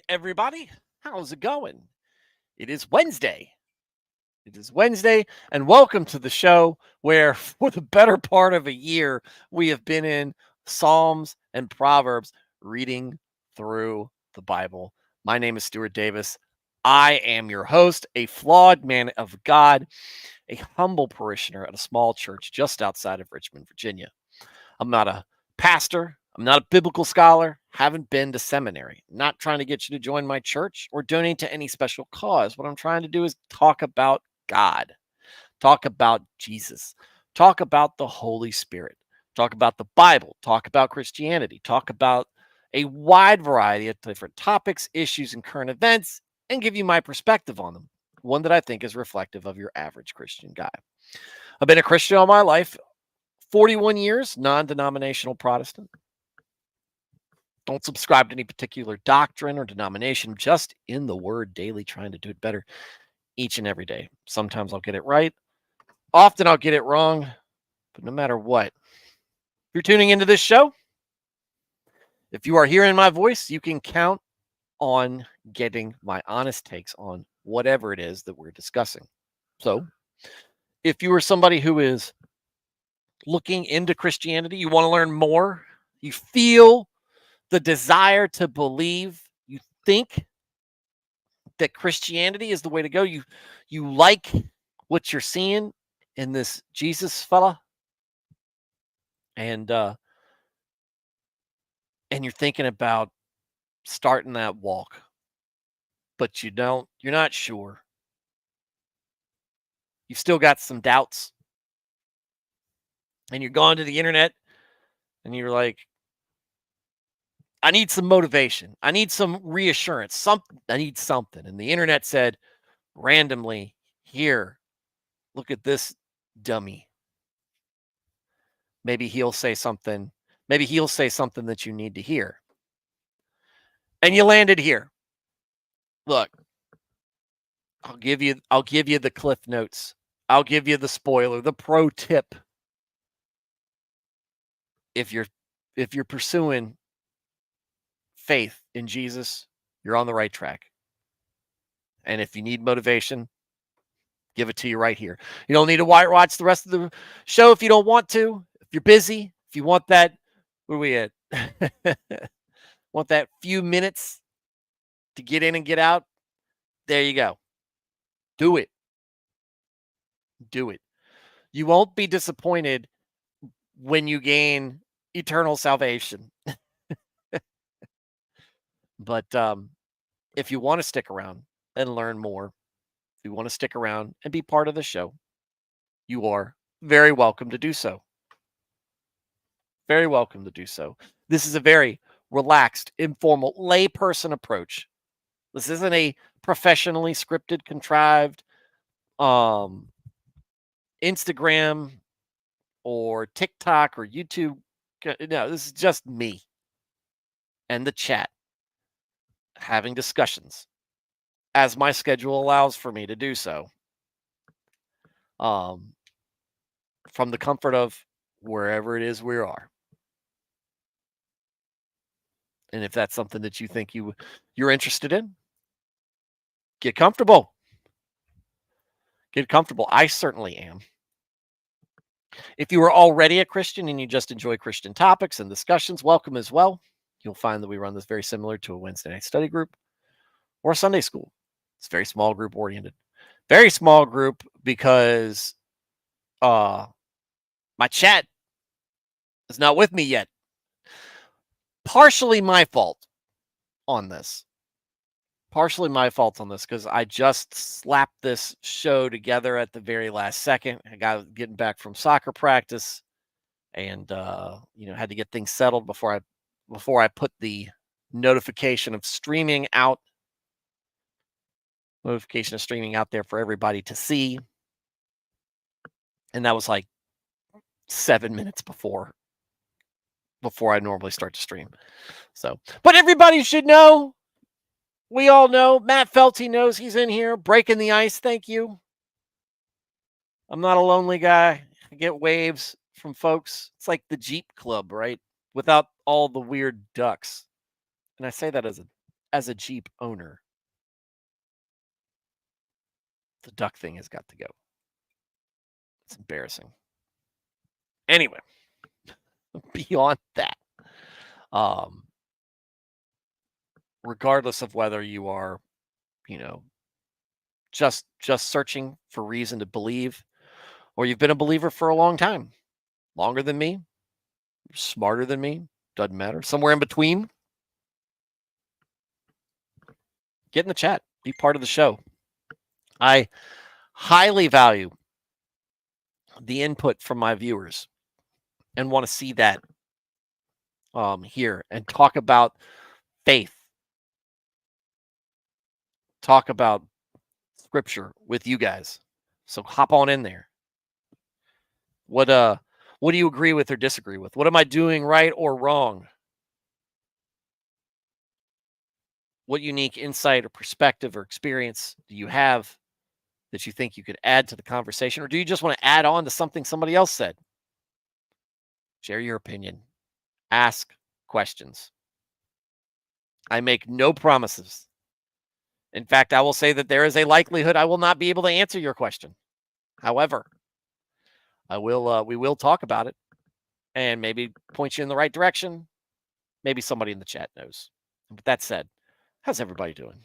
everybody. How's it going? It is Wednesday. It is Wednesday, and welcome to the show where, for the better part of a year, we have been in Psalms and Proverbs reading through the Bible. My name is Stuart Davis. I am your host, a flawed man of God, a humble parishioner at a small church just outside of Richmond, Virginia. I'm not a pastor. I'm not a biblical scholar. Haven't been to seminary. I'm not trying to get you to join my church or donate to any special cause. What I'm trying to do is talk about God, talk about Jesus, talk about the Holy Spirit, talk about the Bible, talk about Christianity, talk about a wide variety of different topics, issues, and current events, and give you my perspective on them. One that I think is reflective of your average Christian guy. I've been a Christian all my life. 41 years, non-denominational Protestant. Don't subscribe to any particular doctrine or denomination, just in the word daily, trying to do it better each and every day. Sometimes I'll get it right. Often I'll get it wrong, but no matter what, if you're tuning into this show, if you are hearing my voice, you can count on getting my honest takes on whatever it is that we're discussing. So if you are somebody who is looking into Christianity, you want to learn more, you feel the desire to believe, you think that Christianity is the way to go, you like what you're seeing in this Jesus fella, and you're thinking about starting that walk, but you're not sure. You've still got some doubts, and you're going to the internet and you're like, I need some motivation. I need some reassurance. I need something. And the internet said randomly, here, look at this dummy. Maybe he'll say something. Maybe he'll say something that you need to hear. And you landed here. Look, I'll give you the cliff notes. I'll give you the spoiler, the pro tip. If you're pursuing faith in Jesus, you're on the right track. And if you need motivation, give it to you right here. You don't need to watch the rest of the show if you don't want to. If you're busy, if you want that, where are we at? Want that few minutes to get in and get out? There you go. Do it. Do it. You won't be disappointed when you gain eternal salvation. But if you want to stick around and learn more, if you want to stick around and be part of the show, you are very welcome to do so. Very welcome to do so. This is a very relaxed, informal, layperson approach. This isn't a professionally scripted, contrived Instagram or TikTok or YouTube. No, this is just me and the chat having discussions as my schedule allows for me to do so. From the comfort of wherever it is we are. And if that's something that you think you're interested in, get comfortable. Get comfortable. I certainly am. If you are already a Christian and you just enjoy Christian topics and discussions, welcome as well. You'll find that we run this very similar to a Wednesday night study group or a Sunday school. It's very small group oriented. Very small group because my chat is not with me yet. Partially my fault on this. Partially my fault on this because I just slapped this show together at the very last second. I got getting back from soccer practice and had to get things settled before I put the notification of streaming out there for everybody to see. And that was like 7 minutes before I normally start to stream. So, but everybody should know. We all know. Matt Felty knows he's in here breaking the ice. Thank you. I'm not a lonely guy. I get waves from folks. It's like the Jeep Club, right? Without all the weird ducks. And I say that as as a Jeep owner, the duck thing has got to go. It's embarrassing. Anyway, beyond that, um, regardless of whether you are, you know, just searching for reason to believe, or you've been a believer for a long time, longer than me, smarter than me, doesn't matter, somewhere in between, get in the chat, be part of the show. I highly value the input from my viewers and want to see that here and talk about faith, talk about scripture with you guys. So hop on in there. What do you agree with or disagree with? What am I doing right or wrong? What unique insight or perspective or experience do you have that you think you could add to the conversation? Or do you just want to add on to something somebody else said? Share your opinion. Ask questions. I make no promises. In fact, I will say that there is a likelihood I will not be able to answer your question. However, we will talk about it and maybe point you in the right direction. Maybe somebody in the chat knows. With that said, how's everybody doing?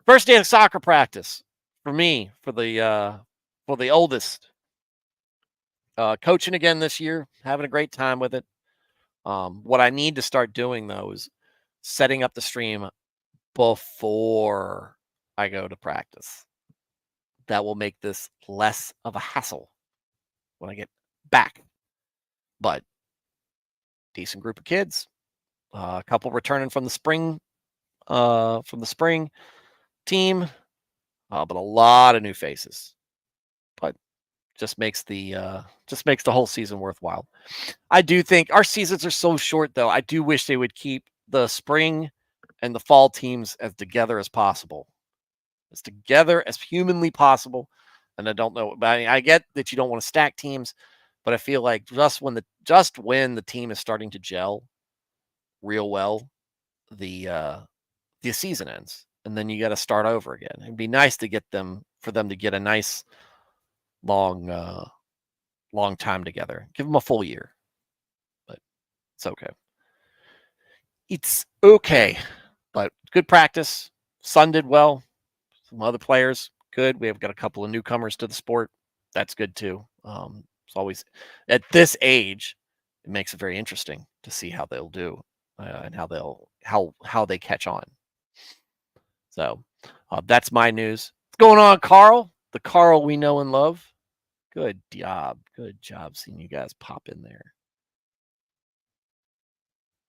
First day of soccer practice for me, for the oldest. Coaching again this year, having a great time with it. What I need to start doing though is setting up the stream before I go to practice. That will make this less of a hassle when I get back. But decent group of kids, a couple returning from the spring team, but a lot of new faces. But just makes the whole season worthwhile. I do think our seasons are so short, though. I do wish they would keep the spring and the fall teams as together as possible, as together as humanly possible. And I don't know, but I get that you don't want to stack teams, but I feel like just when the team is starting to gel real well, the season ends, and then you got to start over again. It'd be nice to for them to get a nice long time together. Give them a full year, but it's okay. It's okay, but good practice. Sun did well. Some other players, good. We have got a couple of newcomers to the sport. That's good too. It's always at this age, it makes it very interesting to see how they'll do and how they catch on. So that's my news. What's going on, Carl? The Carl we know and love. Good job. Good job seeing you guys pop in there.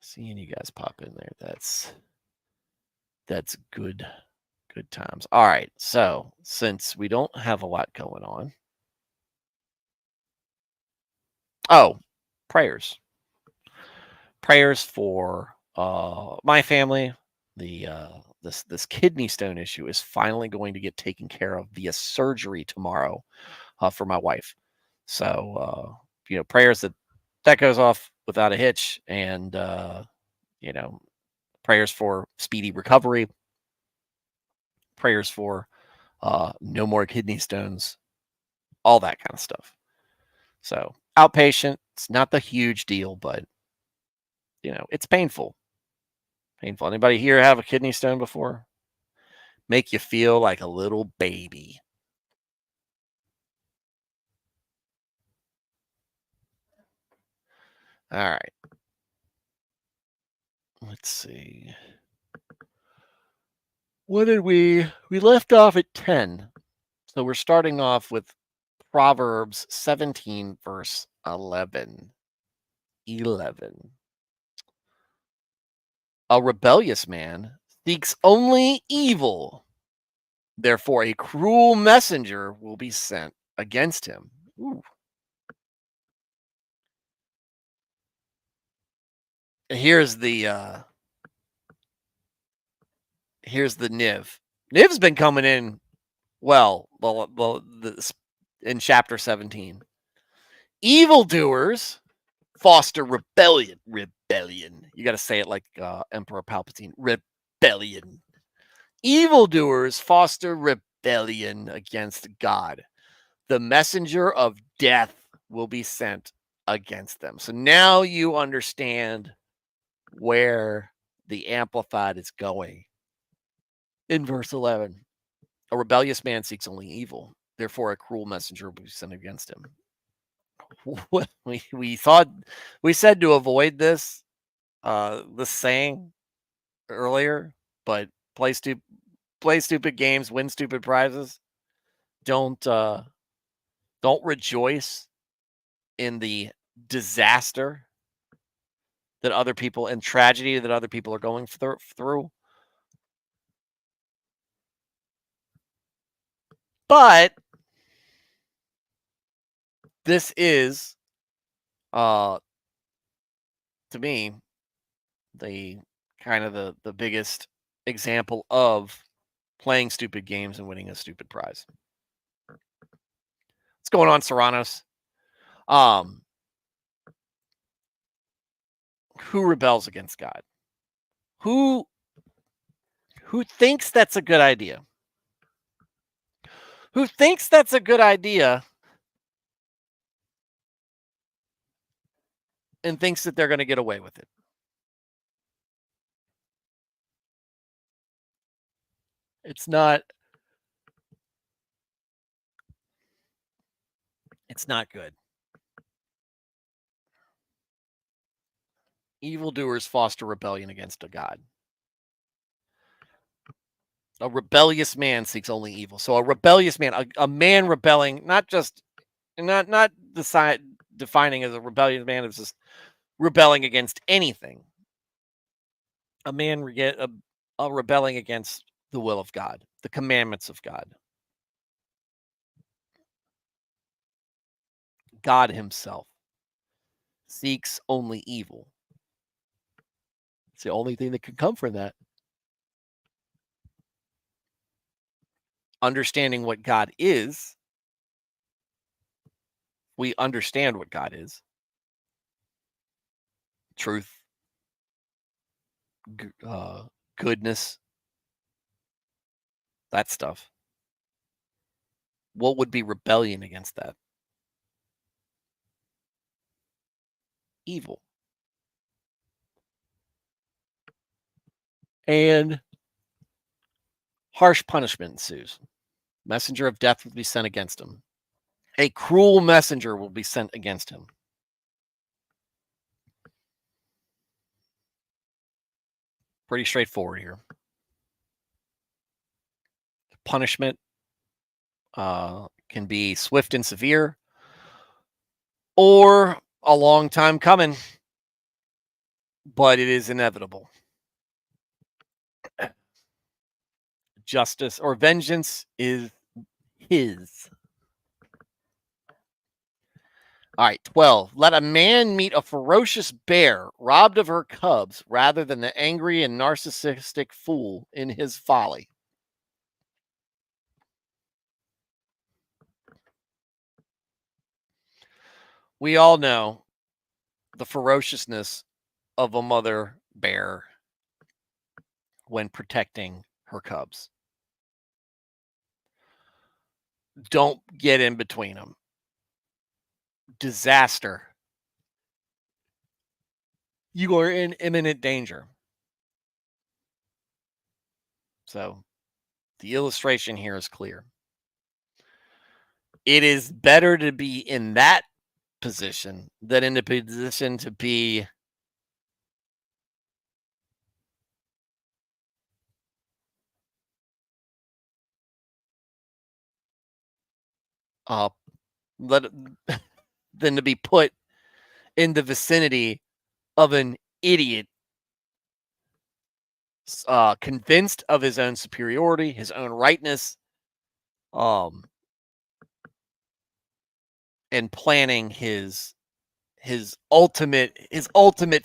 Seeing you guys pop in there. That's good. Good times. All right. So since we don't have a lot going on. Oh, prayers. Prayers for my family. This kidney stone issue is finally going to get taken care of via surgery tomorrow for my wife. So prayers that goes off without a hitch, and prayers for speedy recovery. Prayers for no more kidney stones, all that kind of stuff. So outpatient, it's not the huge deal, but it's painful. Painful. Anybody here have a kidney stone before? Make you feel like a little baby. All right. Let's see. What did we left off at 10. So we're starting off with Proverbs 17, verse 11. 11. A rebellious man seeks only evil. Therefore, a cruel messenger will be sent against him. Ooh. Here's the Niv. Niv's been coming in well in chapter 17. Evildoers foster rebellion. You got to say it like Emperor Palpatine. rebellion. Evildoers foster rebellion against God. The messenger of death will be sent against them. So now you understand where the Amplified is going. In verse 11, a rebellious man seeks only evil. Therefore, a cruel messenger will be sent against him. We said to avoid this saying earlier, but play stupid games, win stupid prizes. Don't rejoice in the disaster that other people and tragedy that other people are going through. But this is to me the kind of the biggest example of playing stupid games and winning a stupid prize. What's going on, Serranos? Who rebels against God? Who thinks that's a good idea? Who thinks that's a good idea and thinks that they're going to get away with it? It's not good. Evildoers foster rebellion against a God. A rebellious man seeks only evil. So a rebellious man, a man rebelling, not defining as a rebellious man as just rebelling against anything. A man rebelling against the will of God, the commandments of God. God himself seeks only evil. It's the only thing that can come from that. Understanding what God is, we understand what God is. Truth, goodness, that stuff. What would be rebellion against that? Evil. And harsh punishment ensues. Messenger of death will be sent against him. A cruel messenger will be sent against him. Pretty straightforward here. Punishment can be swift and severe, or a long time coming, but it is inevitable. Justice or vengeance is his. All right, 12. Let a man meet a ferocious bear robbed of her cubs rather than the angry and narcissistic fool in his folly. We all know the ferociousness of a mother bear when protecting her cubs. Don't get in between them. Disaster. You are in imminent danger. So the illustration here is clear. It is better to be in that position than in the position to be let than to be put in the vicinity of an idiot convinced of his own superiority, his own rightness, and planning his ultimate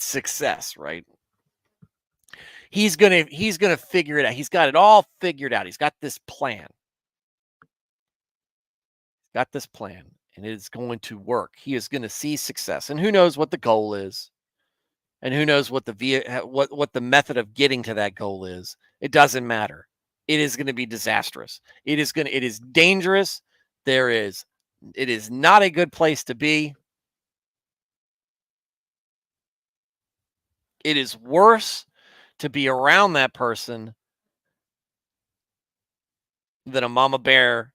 success, right? He's gonna figure it out. He's got it all figured out. He's got this plan. And it is going to work. He is going to see success. And who knows what the goal is. And who knows what what the method of getting to that goal is. It doesn't matter. It is going to be disastrous. It is dangerous. There is it is not a good place to be. It is worse to be around that person than a mama bear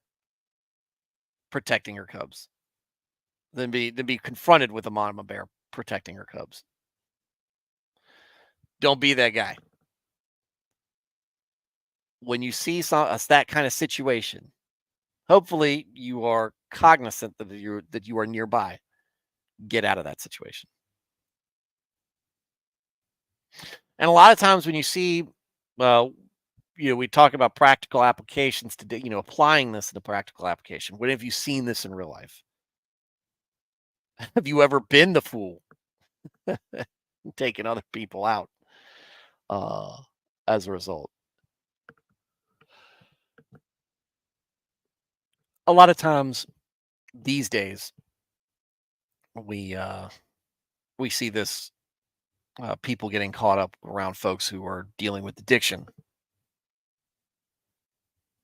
protecting her cubs. Than be confronted with a mama bear protecting her cubs. Don't be that guy. When you see that kind of situation, hopefully you are cognizant that you are nearby. Get out of that situation. And a lot of times when you see, we talk about practical applications today, applying this in a practical application. When have you seen this in real life? Have you ever been the fool taking other people out uh, as a result? A lot of times these days, we we see this people getting caught up around folks who are dealing with addiction,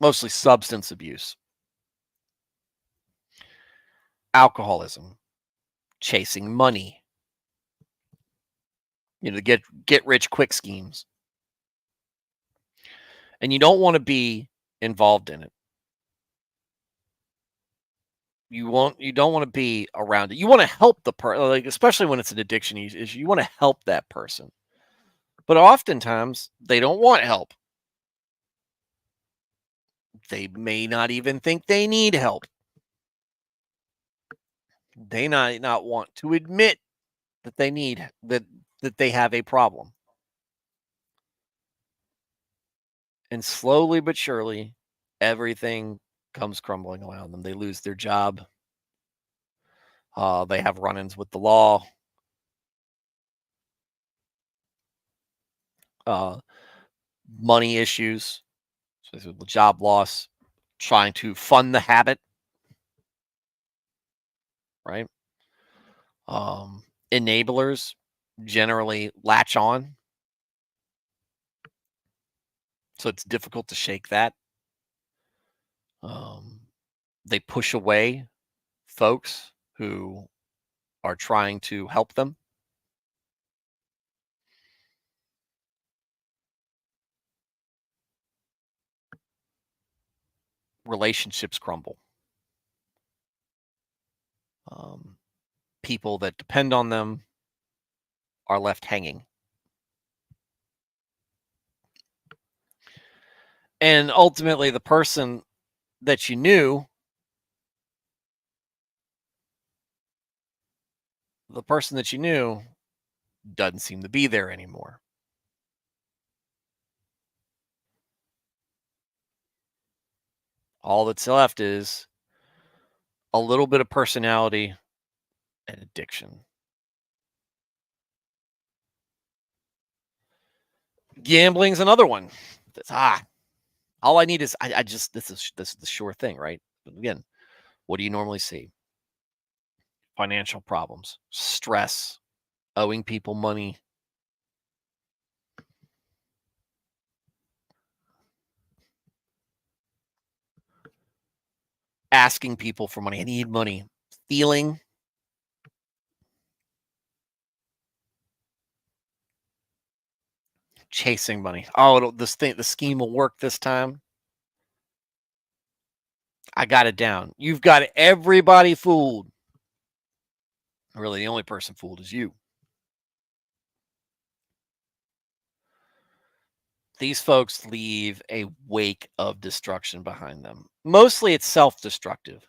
mostly substance abuse, alcoholism, chasing money, the get rich quick schemes, and you don't want to be involved in it. You don't want to be around it. You want to help the person, like especially when it's an addiction issue. You want to help that person, but oftentimes they don't want help. They may not even think they need help. They not want to admit that they need that they have a problem. And slowly but surely, everything comes crumbling around them. They lose their job. They have run-ins with the law. Uh, Money issues, so job loss, trying to fund the habit, right? Enablers generally latch on, so it's difficult to shake that. Um, they push away folks who are trying to help them. Relationships crumble. Um, People that depend on them are left hanging. And ultimately, the person that you knew, doesn't seem to be there anymore. All that's left is a little bit of personality and addiction. Gambling's another one. All I need is I just this is the sure thing, right? But again, what do you normally see? Financial problems, stress, owing people money, asking people for money. I need money. Stealing. Chasing money. Oh, the scheme will work this time. I got it down. You've got everybody fooled. Really, the only person fooled is you. These folks leave a wake of destruction behind them. Mostly it's self-destructive,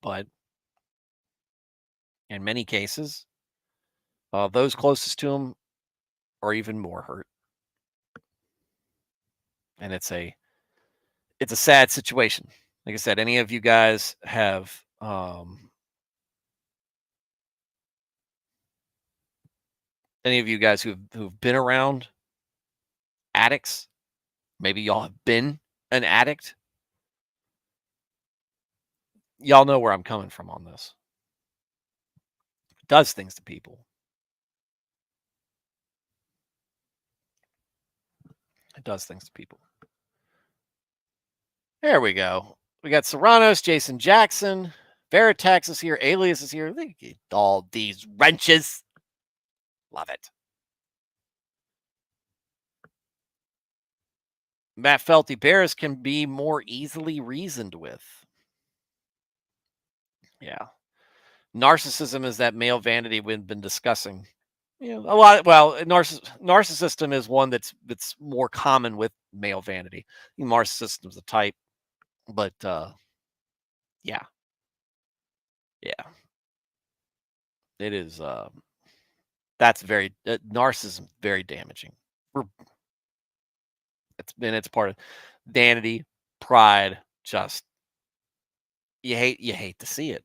but in many cases, those closest to them are even more hurt. And it's a sad situation. Like I said, any of you guys have any of you guys who've been around addicts, maybe y'all have been an addict, y'all know where I'm coming from on this. It does things to people. It does things to people. There we go. We got Serranos, Jason Jackson, Veritex is here, Alias is here. Look at all these wrenches. Love it. Matt Felty Bears can be more easily reasoned with. Yeah. Narcissism is that male vanity we've been discussing. You know, a lot. Well, narcissism is one that's more common with male vanity. Narcissism is a type, but yeah, yeah, it is. That's very narcissism, very damaging. For it's part of vanity, pride. Just you hate to see it,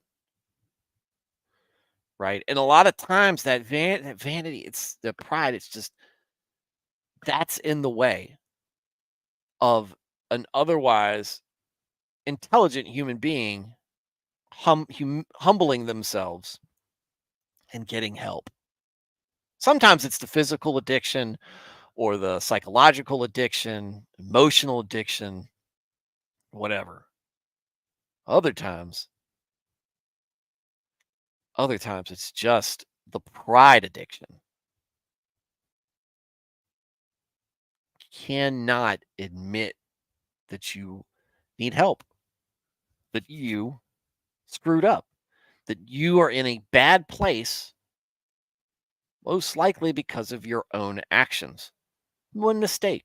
right? And a lot of times that vanity, it's the pride. It's just that's in the way of an otherwise intelligent human being humbling themselves and getting help. Sometimes it's the physical addiction or the psychological addiction, emotional addiction, whatever. Other times, other times it's just the pride addiction. Cannot admit that you need help, that you screwed up, that you are in a bad place, most likely because of your own actions. One mistake.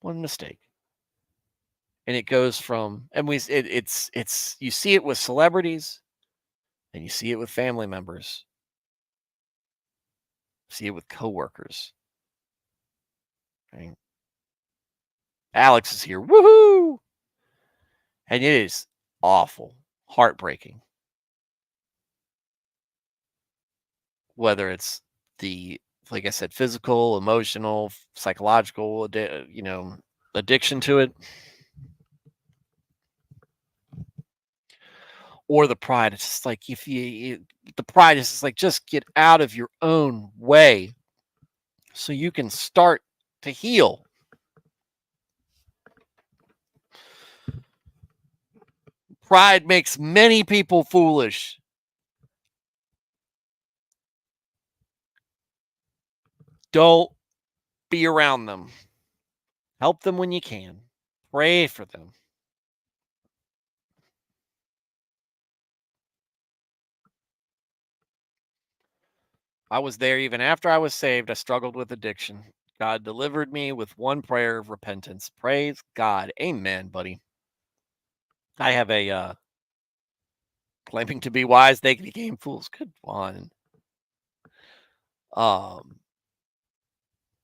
One mistake. And it goes from it's you see it with celebrities and you see it with family members, see it with coworkers. Right? Alex is here. Woohoo! And it is awful, heartbreaking. Whether it's the like I said, physical, emotional, psychological, addiction to it, or the pride. It's just like if the pride is just like just get out of your own way so you can start to heal. Pride makes many people foolish. Don't be around them. Help them when you can. Pray for them. I was there even after I was saved. I struggled with addiction. God delivered me with one prayer of repentance. Praise God. Amen, buddy. I have a claiming to be wise, they became fools. Good one. Um,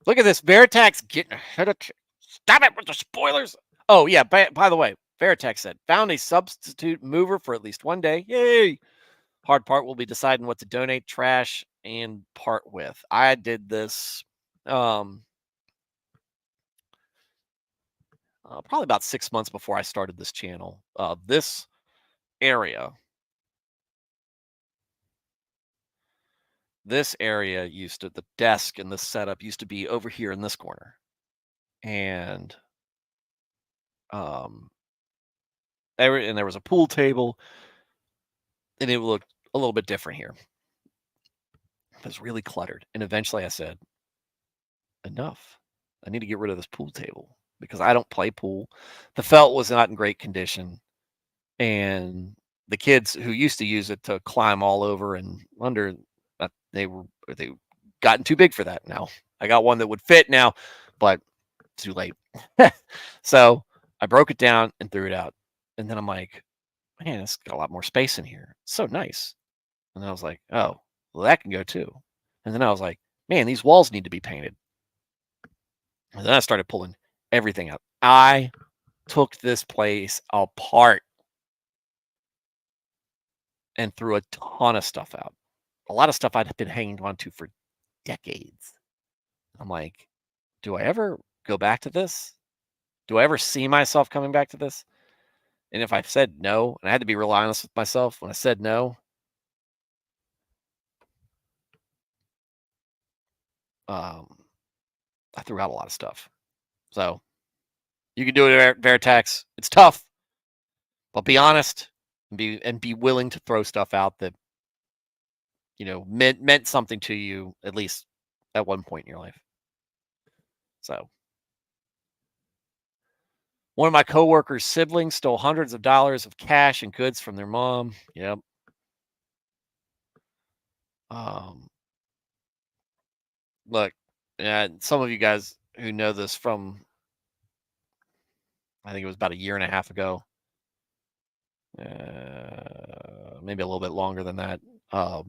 Look at this. Veritex getting ahead of. Stop it with the spoilers. Oh, yeah. By the way, Veritex said, found a substitute mover for at least one day. Yay. Hard part will be deciding what to donate, trash, and part with. I did this um, probably about 6 months before I started this channel. This area, used to, the desk and the setup used to be over here in this corner. And um, there was a pool table, and it looked a little bit different here. It was really cluttered. And eventually I said, enough. I need to get rid of this pool table because I don't play pool. The felt was not in great condition. And the kids who used to use it to climb all over and under, they gotten too big for that now. I got one that would fit now, but too late. So I broke it down and threw it out. And then I'm like, man, it's got a lot more space in here. It's so nice. And I was like, oh, well, that can go too. And then I was like, man, these walls need to be painted. And then I started pulling everything out. I took this place apart and threw a ton of stuff out. A lot of stuff I'd been hanging on to for decades. I'm like, do I ever go back to this? Do I ever see myself coming back to this? And if I said no, and I had to be real honest with myself when I said no, I threw out a lot of stuff. So you can do it at Veritex. It's tough, but be honest and be willing to throw stuff out that meant something to you at least at one point in your life. So one of my coworkers' siblings stole hundreds of dollars of cash and goods from their mom. Yep. Um, Look, and some of you guys who know this from, I think it was about a year and a half ago, maybe a little bit longer than that. I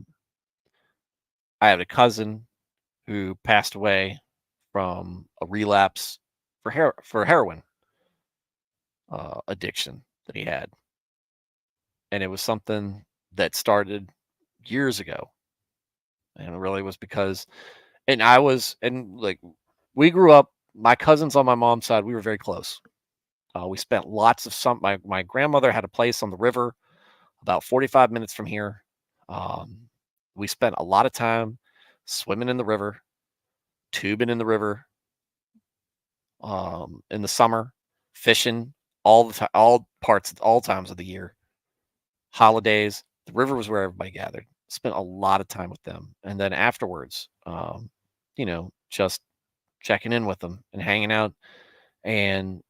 had a cousin who passed away from a relapse for heroin addiction that he had, and it was something that started years ago, and it really was because, and like we grew up. My cousins on my mom's side, we were very close. We spent lots of my grandmother had a place on the river about 45 minutes from here. Um, we spent a lot of time swimming in the river, tubing in the river, in the summer, fishing all the time, all times of the year, holidays. The river was where everybody gathered. Spent a lot of time with them, and then afterwards, just checking in with them and hanging out. And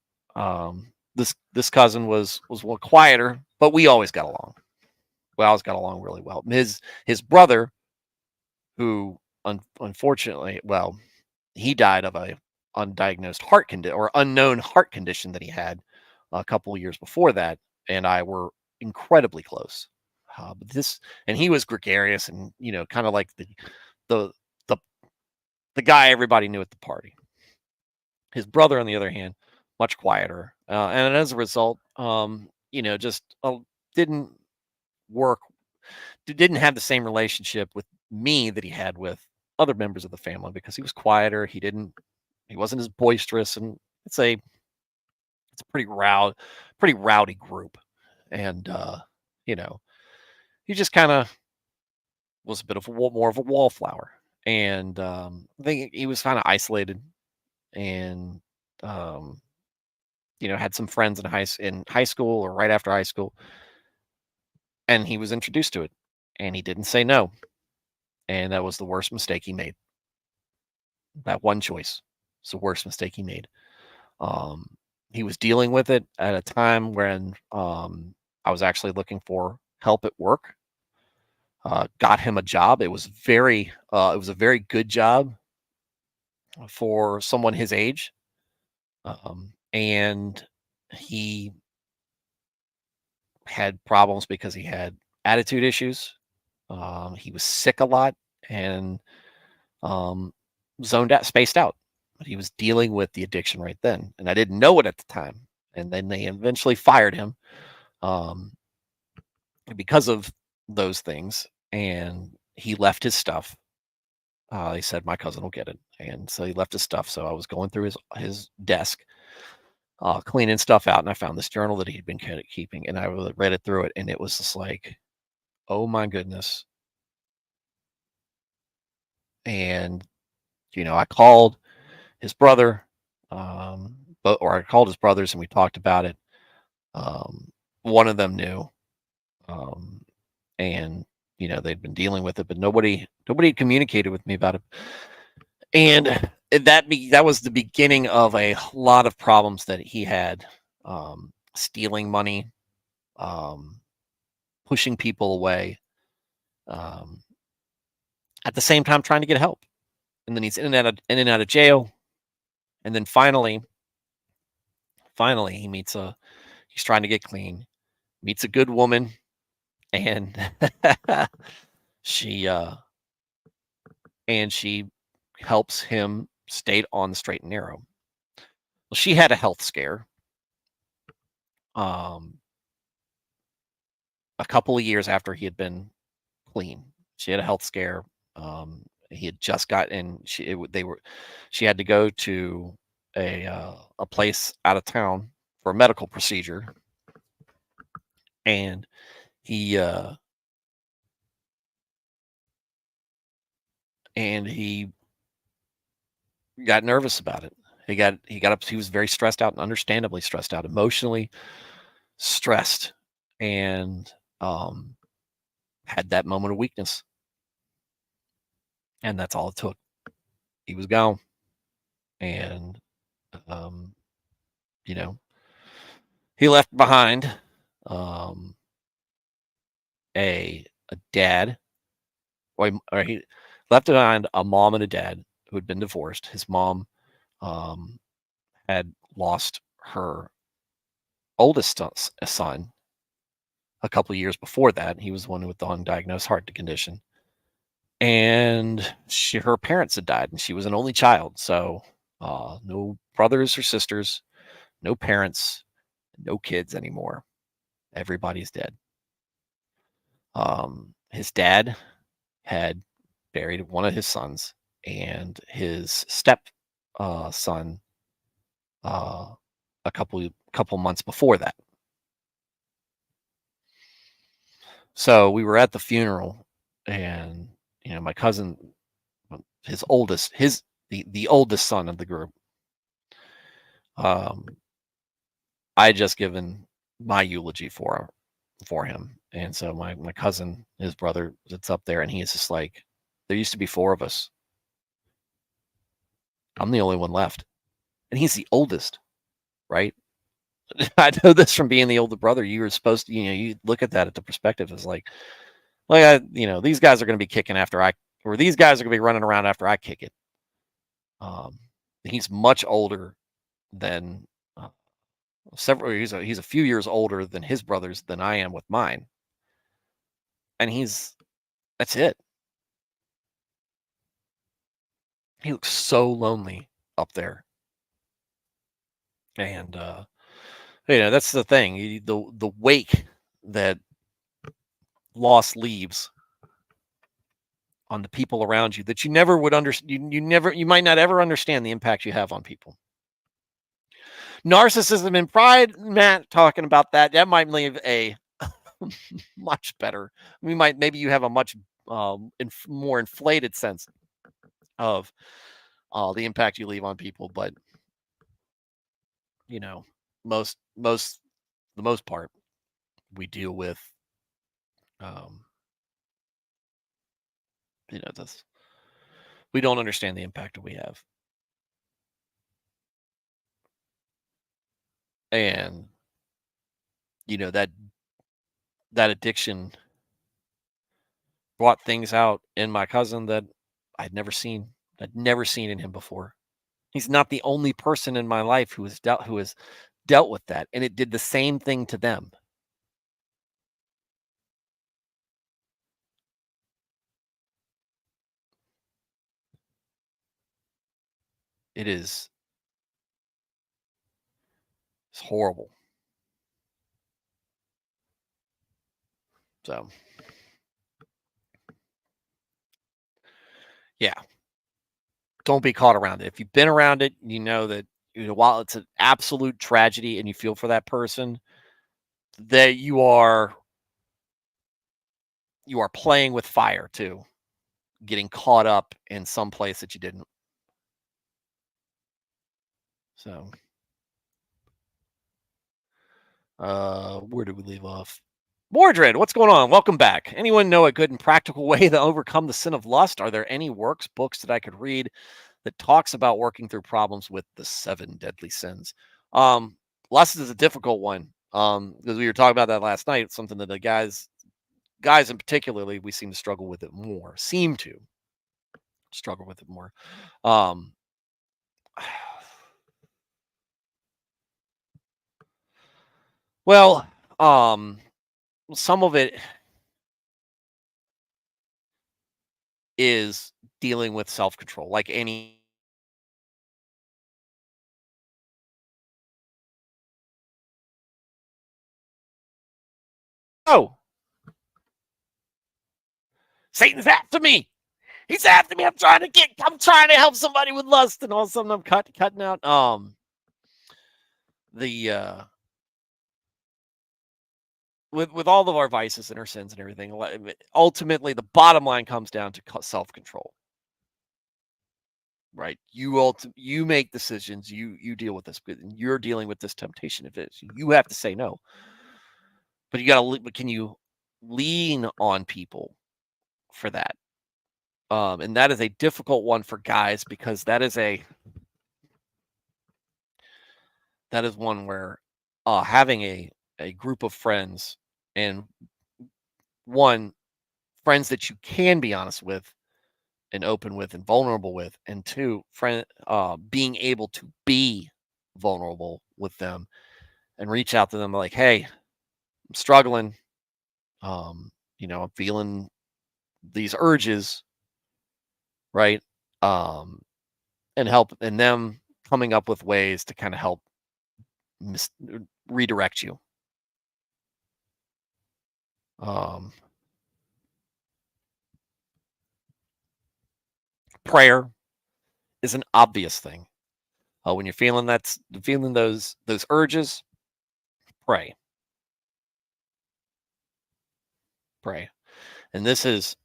this cousin was a little quieter, but we always got along. We always got along really well. His brother, who unfortunately, well, he died of a undiagnosed heart condition or unknown heart condition that he had a couple of years before that, and I were incredibly close. But and he was gregarious and kind of like the the the guy everybody knew at the party. His brother, on the other hand, much quieter, and as a result, just didn't work, didn't have the same relationship with me that he had with other members of the family because he was quieter. He wasn't as boisterous, and it's a pretty rowdy group, and you know, he just kind of was a bit of more of a wallflower, and I think he was kind of isolated, and um, had some friends in high school or right after high school, and he was introduced to it, and he didn't say no, and that was the worst mistake he made. That one choice was the worst mistake he made. Um, he was dealing with it at a time when I was actually looking for help at work. Got him a job. It was a very good job for someone his age, and he had problems because he had attitude issues. He was sick a lot and um, zoned out, spaced out. But he was dealing with the addiction right then, and I didn't know it at the time. And then they eventually fired him um, because of those things, and he left his stuff. He said my cousin will get it, and so he left his stuff. So I was going through his desk, cleaning stuff out, and I found this journal that he'd been keeping, and I read it through it, and it was just like, oh my goodness. And I called his brother, or I called his brothers, and we talked about it. One of them knew, um, and they'd been dealing with it, but nobody had communicated with me about it. And that was the beginning of a lot of problems that he had, stealing money, um, pushing people away, um, at the same time trying to get help. And then he's in and out of jail. And then finally he's trying to get clean, meets a good woman, and she she helps him stay on the straight and narrow. Well, she had a health scare um, a couple of years after he had been clean. She had a health scare. He had just gotten she had to go to a place out of town for a medical procedure, and he and he got nervous about it. He got up. He was very stressed out, and understandably stressed out, emotionally stressed, and um, had that moment of weakness. And that's all it took. He was gone, and um, you know, he left behind um, a dad, or he left behind a mom and a dad who had been divorced. His mom um, had lost her oldest son a couple of years before that. He was the one with the undiagnosed heart condition, and her parents had died, and she was an only child. So no brothers or sisters, no parents, no kids anymore. Everybody's dead. His dad had buried one of his sons, and his step son uh, a couple months before that. So we were at the funeral, and my cousin, his oldest, the oldest son of the group, um, I had just given my eulogy for him, and so my cousin, his brother, sits up there, and he is just like, there used to be four of us. I'm the only one left, and he's the oldest, right? I know this from being the older brother. You were supposed to, you look at that at the perspective is like, these guys are going to be kicking after or these guys are going to be running around after I kick it. Um, he's much older than several. He's a few years older than his brothers than I am with mine, and that's it. He looks so lonely up there, and that's the thing. The wake that loss leaves on the people around you that you never would understand. You might not ever understand the impact you have on people. Narcissism and pride, Matt, talking about that might leave a much better. Maybe you have a much more inflated sense of the impact you leave on people, but you know, most the most part, we deal with um, this. We don't understand the impact that we have, and that addiction brought things out in my cousin that I'd never seen. I'd never seen in him before. He's not the only person in my life who has dealt with that, and it did the same thing to them. It is it's horrible. So, yeah, don't be caught around it. If you've been around it, you know that while it's an absolute tragedy and you feel for that person, that you are playing with fire too, getting caught up in some place that you didn't. So, where did we leave off? Mordred, what's going on? Welcome back. Anyone know a good and practical way to overcome the sin of lust? Are there any books that I could read that talks about working through problems with the 7 deadly sins? Lust is a difficult one. Because we were talking about that last night. It's something that the guys in particularly, we seem to struggle with it more. Seem to struggle with it more. Um, well, some of it is dealing with self-control, like any. Oh, Satan's after me. He's after me. I'm trying to help somebody with lust, and all of a sudden I'm cutting out the with all of our vices and our sins and everything. Ultimately, the bottom line comes down to self-control. right? You make decisions. You deal with this. You're dealing with this temptation. If it's you have to say no, but you got to. But can you lean on people for that? And that is a difficult one for guys because that is one where having a group of friends and one friends that you can be honest with and open with and vulnerable with, and two being able to be vulnerable with them and reach out to them like, hey, I'm struggling, I'm feeling these urges, right? um and help and them coming up with ways to kind of help mis- redirect you. um Prayer is an obvious thing. When you're feeling those urges, pray. Pray. And this is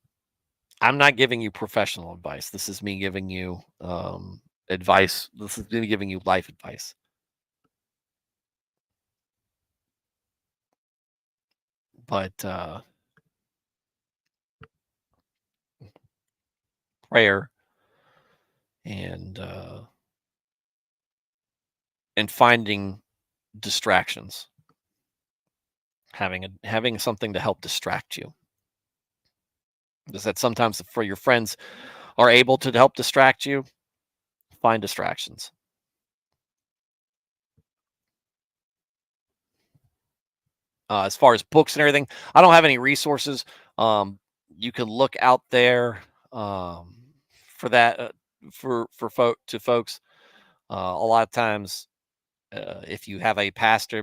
I'm not giving you professional advice. This is me giving you advice. This is me giving you life advice. But prayer and finding distractions, having something to help distract you. Is that sometimes for your friends are able to help distract you? Find distractions. As far as books and everything, I don't have any resources. You can look out there um, for that to folks. A lot of times, if you have a pastor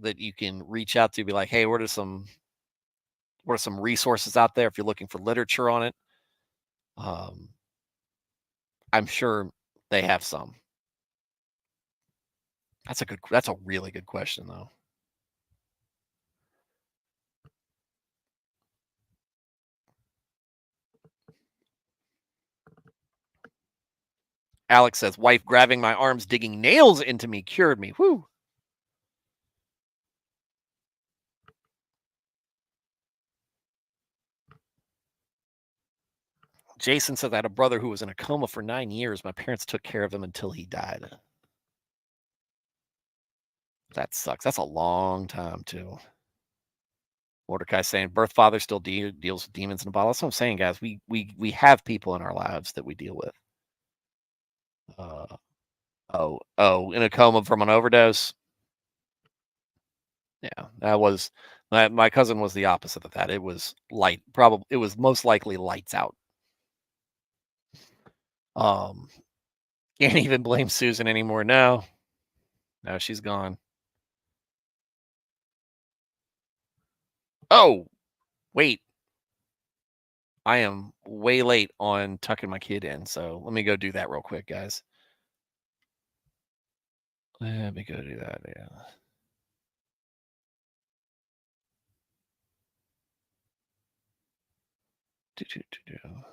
that you can reach out to, be like, "Hey, what are some resources out there?" If you're looking for literature on it, um, I'm sure they have some. That's a really good question, though. Alex says, "Wife grabbing my arms, digging nails into me, cured me." Whoo! Jason said, "I had a brother who was in a coma for 9 years. My parents took care of him until he died." That sucks. That's a long time too. Mordecai saying, "Birth father still deals with demons in a bottle." That's what I'm saying, guys. We have people in our lives that we deal with. Uh, in a coma from an overdose. Yeah, that was my cousin was the opposite of that. It was probably it was most likely lights out. Um, can't even blame Susan anymore. No, no, she's gone. Oh, wait, I am way late on tucking my kid in, so let me go do that real quick, guys. Let me go do that. Yeah. Do, do, do, do.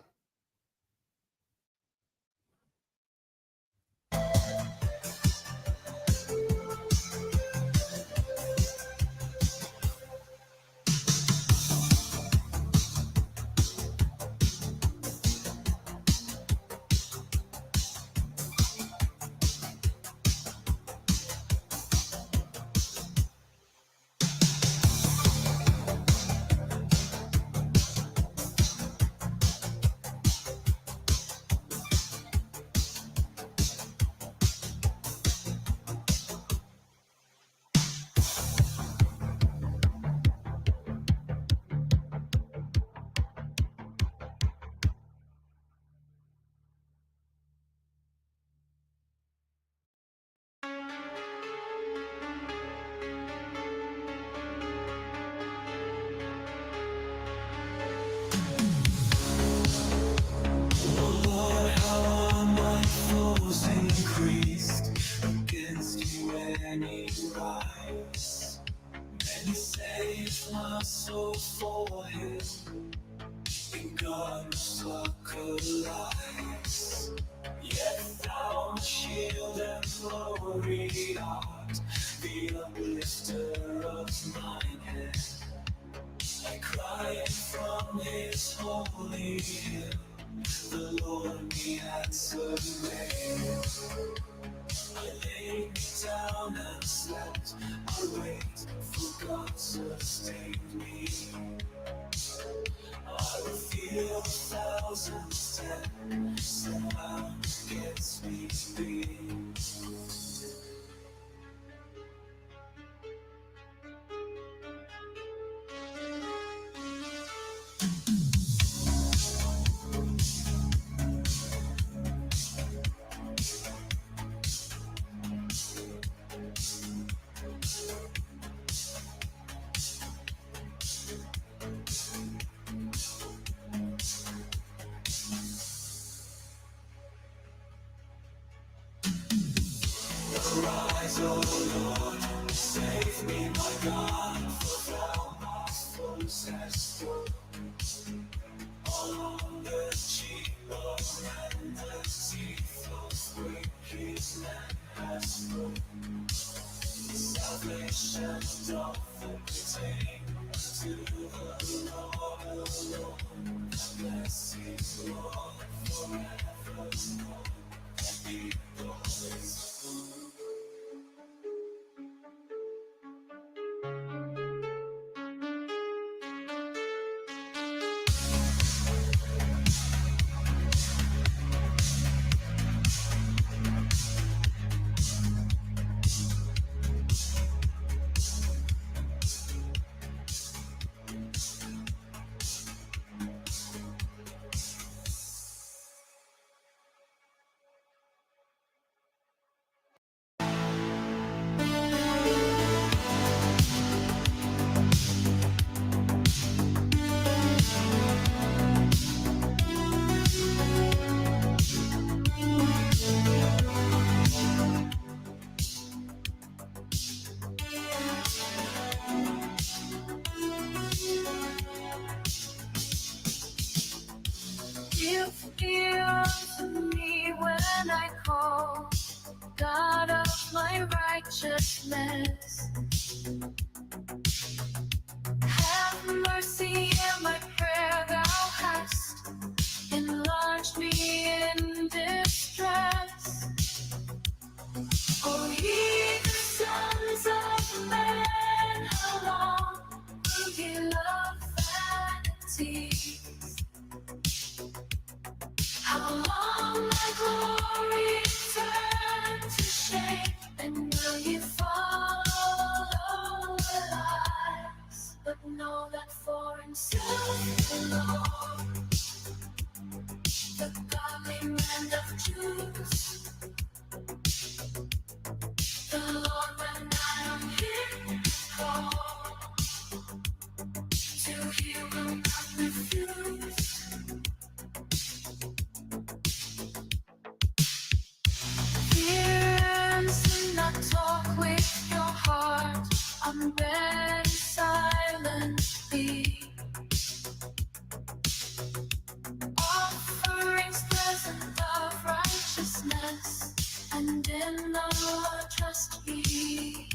glory art, the uplifter of mine head. I cry from his holy hill, the Lord me answered me. I laid me down and slept, I wait for God to sustain me. I will feel 1,000 dead, somehow gets me free. Arise, O Lord, save me, my God, for thou my foes hast stood. All on the cheekbone and the teeth of great his land has put. Salvation doth pertain to the Lord alone. Bless his Lord forevermore. Be always. Give ear to me when I call, God of my righteousness. Have mercy, hear my prayer, thou hast enlarged me in distress. Oh, ye the sons of men, how long will ye love vanity? How long my glory turn to shame, and will ye follow the lies? But know that for himself the Lord, the godly man of Jews, the Lord when I am him call, to hear will not refuse. Not talk with your heart, I'm ready silently. Offerings present of righteousness, and in the Lord trust ye.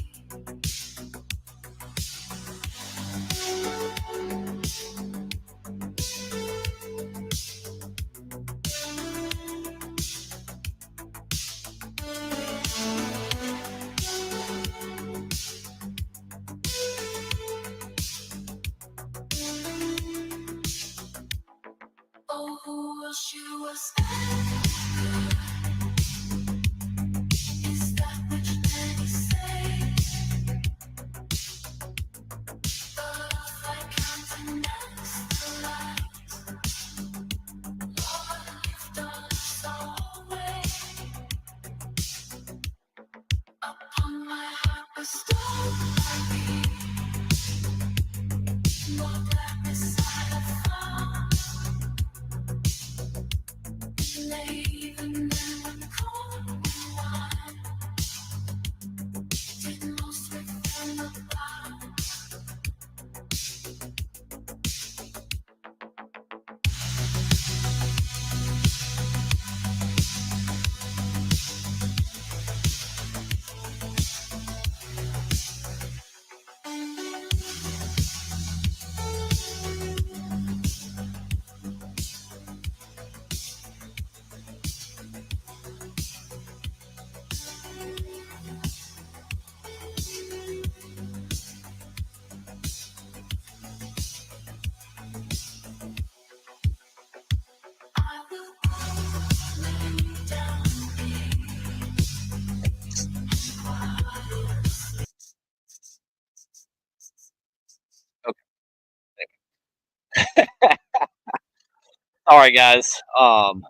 Sorry, guys. Pause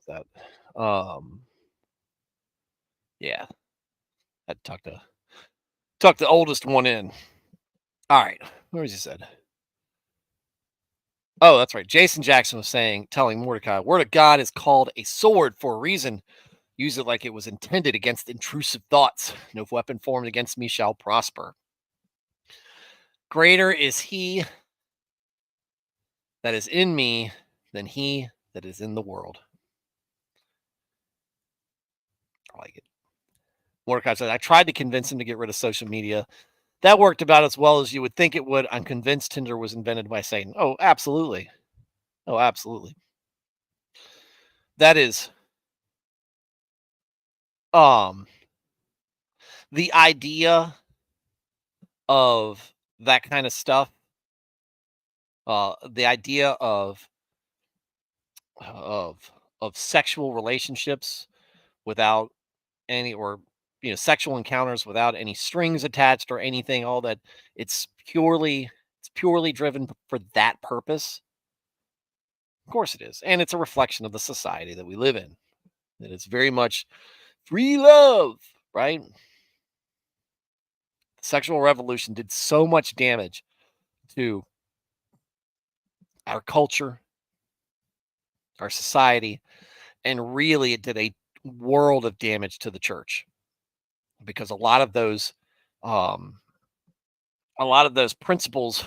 that. Yeah, I had to tuck the oldest one in. All right, where was he said? Oh, that's right. Jason Jackson was telling Mordecai, "Word of God is called a sword for a reason. Use it like it was intended against intrusive thoughts. No weapon formed against me shall prosper. Greater is he that is in me than he that is in the world." I like it. Mordecai said, "I tried to convince him to get rid of social media. That worked about as well as you would think it would. I'm convinced Tinder was invented by Satan." Oh, absolutely. Oh, absolutely. That is um the idea of that kind of stuff, the idea of sexual relationships without any, or sexual encounters without any strings attached or anything, all that, it's purely driven for that purpose. Of course it is, and it's a reflection of the society that we live in. That it's very much free love, right? The sexual revolution did so much damage to our culture, our society, and really it did a world of damage to the church, because um a lot of those principles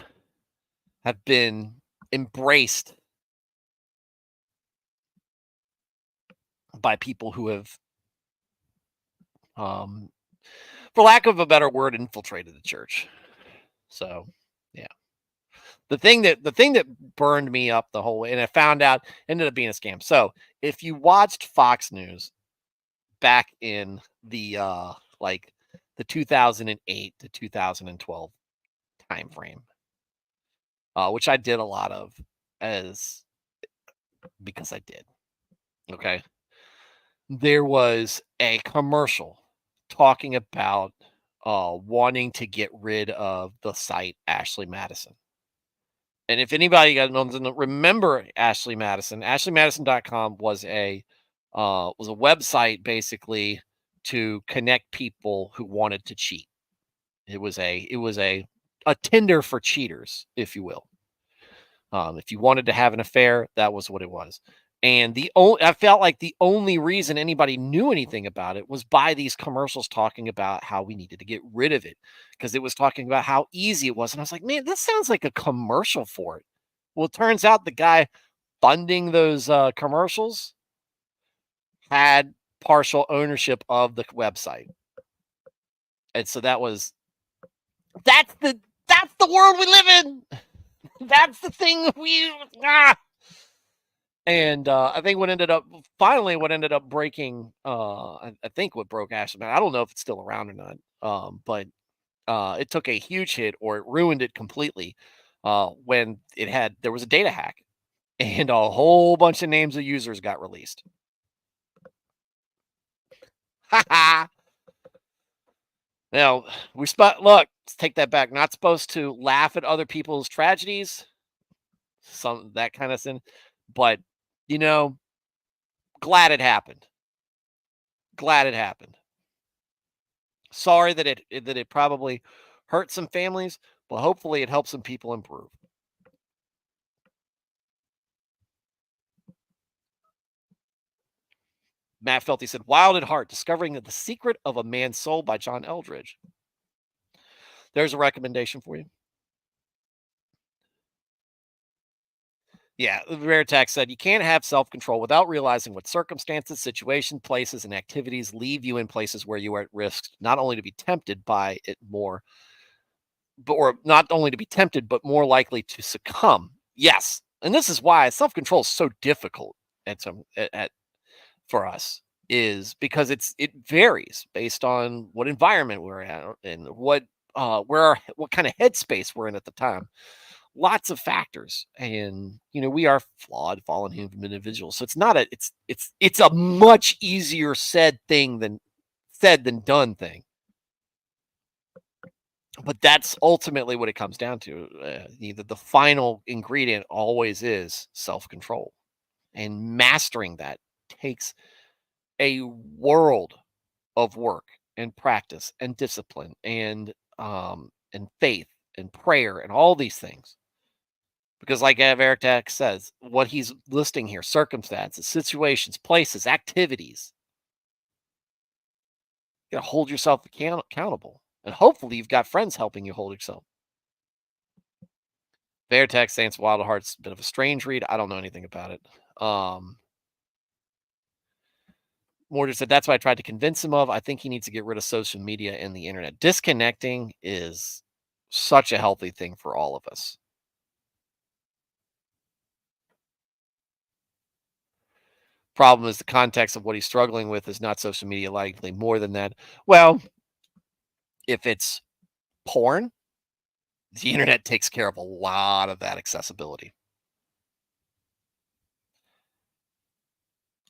have been embraced by people who have, um for lack of a better word, infiltrated the church. So yeah, the thing that burned me up the whole way, and I found out, ended up being a scam. So if you watched Fox News back in the like the 2008 to 2012 time frame, which I did a lot of, as because I did. Okay, there was a commercial talking about wanting to get rid of the site Ashley Madison. And if anybody doesn't remember Ashley Madison, ashleymadison.com was a website basically to connect people who wanted to cheat. It was a Tinder for cheaters, if you will. If you wanted to have an affair, that was what it was. And I felt like the only reason anybody knew anything about it was by these commercials talking about how we needed to get rid of it, because it was talking about how easy it was. And I was like, man, this sounds like a commercial for it. Well, it turns out the guy funding those commercials had partial ownership of the website. And so that's the that's the world we live in. That's the thing And I think what ended up breaking, I think what broke Ashley, I don't know if it's still around or not, but it took a huge hit, or it ruined it completely, when there was a data hack, and a whole bunch of names of users got released. Now let's take that back. Not supposed to laugh at other people's tragedies, some that kind of thing, but you know, glad it happened. Glad it happened. Sorry that it probably hurt some families, but hopefully it helps some people improve. Matt Felty said, "Wild at Heart: Discovering the Secret of a Man's Soul" by John Eldridge. There's a recommendation for you. Yeah, Rare Tax said, "You can't have self control without realizing what circumstances, situations, places, and activities leave you in places where you are at risk, not only to be tempted by it more, or not only to be tempted, but more likely to succumb." Yes. And this is why self control is so difficult for us, is because it varies based on what environment we're at, and what kind of headspace we're in at the time. Lots of factors, and we are flawed, fallen human individuals. So it's a much easier said than done thing. But that's ultimately what it comes down to. The final ingredient always is self-control, and mastering that takes a world of work and practice and discipline and faith and prayer and all these things. Because, like Veritek says, what he's listing here, circumstances, situations, places, activities, you got to hold yourself accountable. And hopefully, you've got friends helping you hold yourself. Veritek saying Wild Heart's a bit of a strange read. I don't know anything about it. Mortar said that's what I tried to convince him of. I think he needs to get rid of social media and the internet. Disconnecting is such a healthy thing for all of us. Problem is the context of what he's struggling with is not social media, likely more than that. Well, if it's porn, the internet takes care of a lot of that accessibility.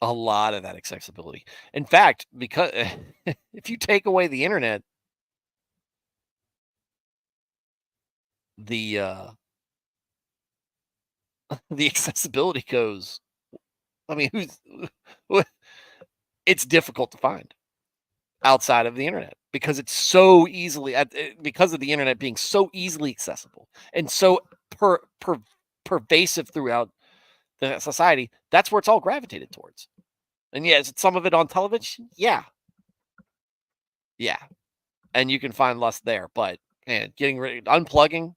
A lot of that accessibility. In fact, because if you take away the internet, the the accessibility goes. I mean, it's difficult to find outside of the internet because it's so easily because of the internet being so easily accessible and so pervasive throughout the society. That's where it's all gravitated towards. And yeah, is it some of it on television? Yeah, yeah, and you can find lust there. But man, getting rid, unplugging,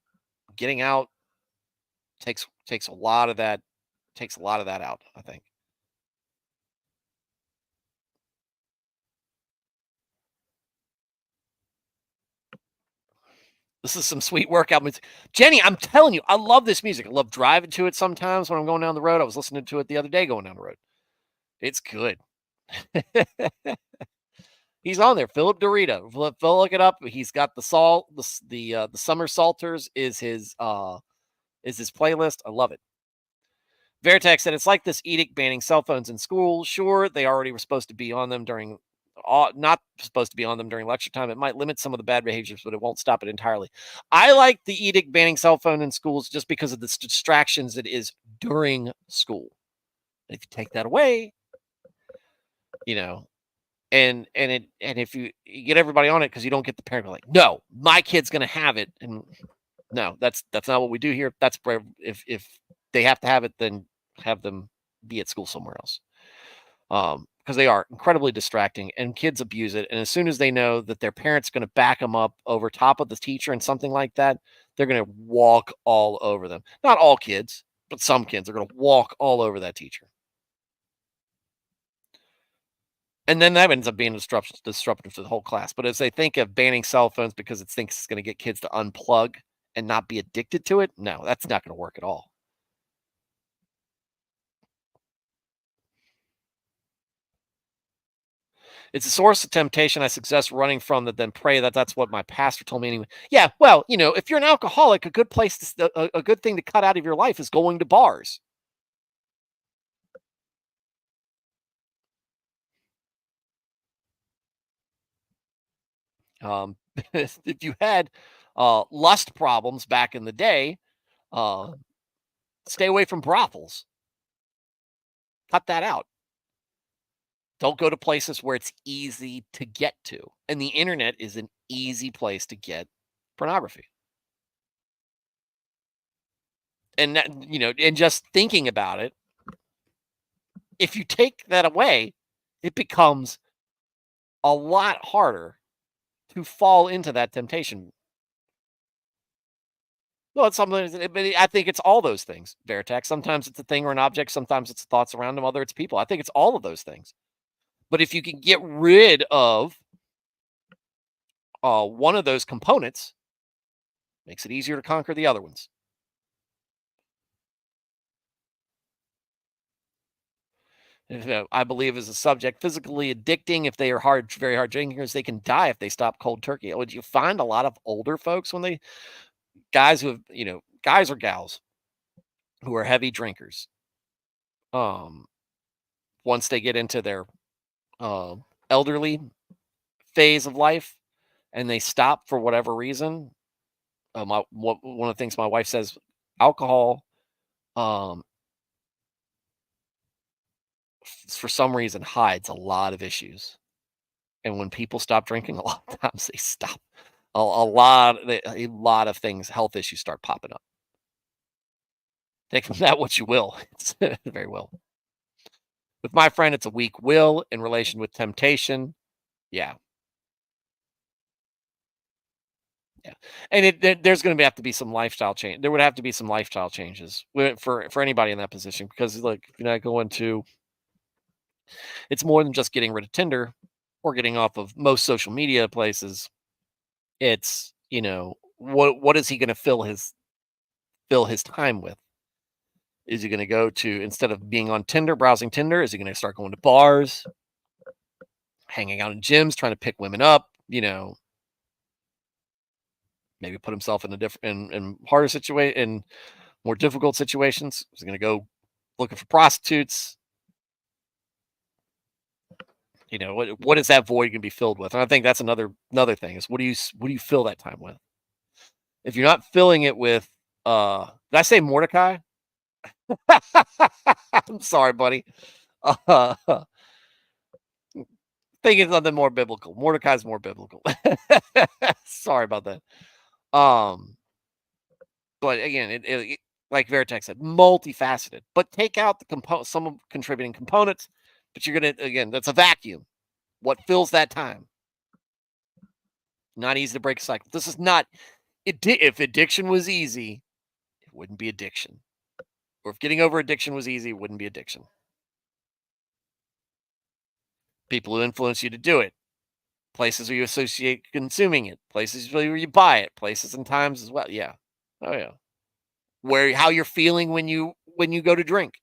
getting out takes a lot of that out. I think. This is some sweet workout music. Jenny, I'm telling you, I love this music. I love driving to it sometimes when I'm going down the road. I was listening to it the other day going down the road. It's good. He's on there. Philip Dorita. Look it up. He's got the salt, the summer salters is his playlist. I love it. Vertex said it's like this edict banning cell phones in school. Sure, they already were supposed to be on them during not supposed to be on them during lecture time. It might limit some of the bad behaviors, but it won't stop it entirely. I like the edict banning cell phone in schools just because of the distractions it is during school. If you take that away, you know, and if you get everybody on it because you don't get the parent like, no, my kid's gonna have it, and no, that's not what we do here. That's where if they have to have it, then have them be at school somewhere else. Because they are incredibly distracting and kids abuse it. And as soon as they know that their parent's going to back them up over top of the teacher and something like that, they're going to walk all over them. Not all kids, but some kids are going to walk all over that teacher. And then that ends up being disruptive to the whole class. But as they think of banning cell phones because it thinks it's going to get kids to unplug and not be addicted to it, no, that's not going to work at all. It's a source of temptation I suggest running from that, then pray that that's what my pastor told me anyway. Yeah, well, if you're an alcoholic, a good place a good thing to cut out of your life is going to bars. Um, if you had lust problems back in the day, uh, stay away from brothels. Cut that out. Don't go to places where it's easy to get to. And the internet is an easy place to get pornography. And that, and just thinking about it, if you take that away, it becomes a lot harder to fall into that temptation. Well, it's something, but I think it's all those things, Veritex. Sometimes it's a thing or an object. Sometimes it's thoughts around them. Other it's people. I think it's all of those things. But if you can get rid of one of those components, makes it easier to conquer the other ones. I believe is a subject physically addicting. If they are very hard drinkers, they can die if they stop cold turkey. Would you find a lot of older folks when they guys who have guys or gals who are heavy drinkers? Um, Once they get into their uh, elderly phase of life and they stop for whatever reason, one of the things my wife says, alcohol, um, for some reason hides a lot of issues. And when people stop drinking, a lot of times they stop. A lot of things, health issues start popping up. Take from that what you will. It's very well. With my friend, it's a weak will in relation with temptation. Yeah, yeah, and there's going to have to be some lifestyle change. There would have to be some lifestyle changes for anybody in that position because look, if you're not going to, it's more than just getting rid of Tinder or getting off of most social media places. It's what is he going to fill his time with? Is he going to go to instead of being on Tinder, browsing Tinder? Is he going to start going to bars, hanging out in gyms, trying to pick women up? Maybe put himself in a different in harder situation in more difficult situations. Is he going to go looking for prostitutes? What is that void going to be filled with? And I think that's another thing is what do you fill that time with? If you're not filling it with, did I say Mordecai? I'm sorry, buddy. Uh, Thinking something more biblical. Mordecai's more biblical. Sorry about that. Um, but again, like Veritek said, multifaceted. But take out some of contributing components. But you're gonna again, that's a vacuum. What fills that time? Not easy to break a cycle. This is not. If addiction was easy, it wouldn't be addiction. Or if getting over addiction was easy, it wouldn't be addiction. People who influence you to do it, places where you associate consuming it, places where you buy it, places and times as well. Yeah. Oh yeah. Where how you're feeling when you go to drink.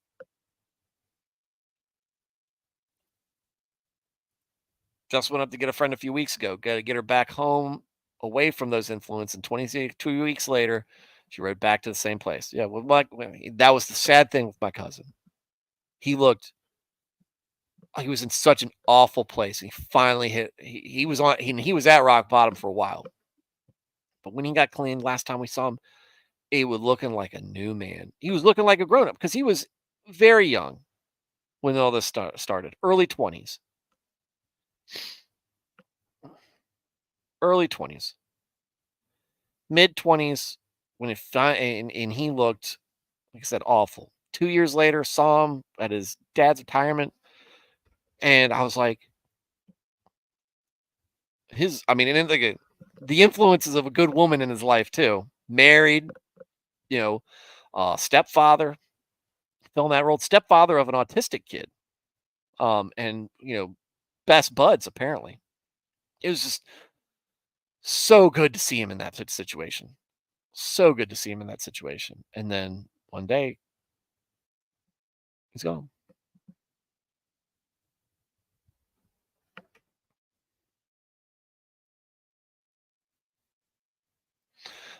Just went up to get a friend a few weeks ago. Got to get her back home away from those influences. And 22 weeks later, she rode back to the same place. Yeah, well, that was the sad thing with my cousin. He looked like he was in such an awful place. He finally hit. He was on. He was at rock bottom for a while. But when he got clean last time we saw him, he was looking like a new man. He was looking like a grown up because he was very young when all this started. Early 20s, mid 20s when and he looked, like I said, awful. 2 years later, saw him at his dad's retirement, and I was like, I mean, and like the influences of a good woman in his life too. Married, you know, stepfather, filling that role, stepfather of an autistic kid, and best buds apparently. It was just so good to see him in that situation. So good to see him in that situation, and then one day he's gone.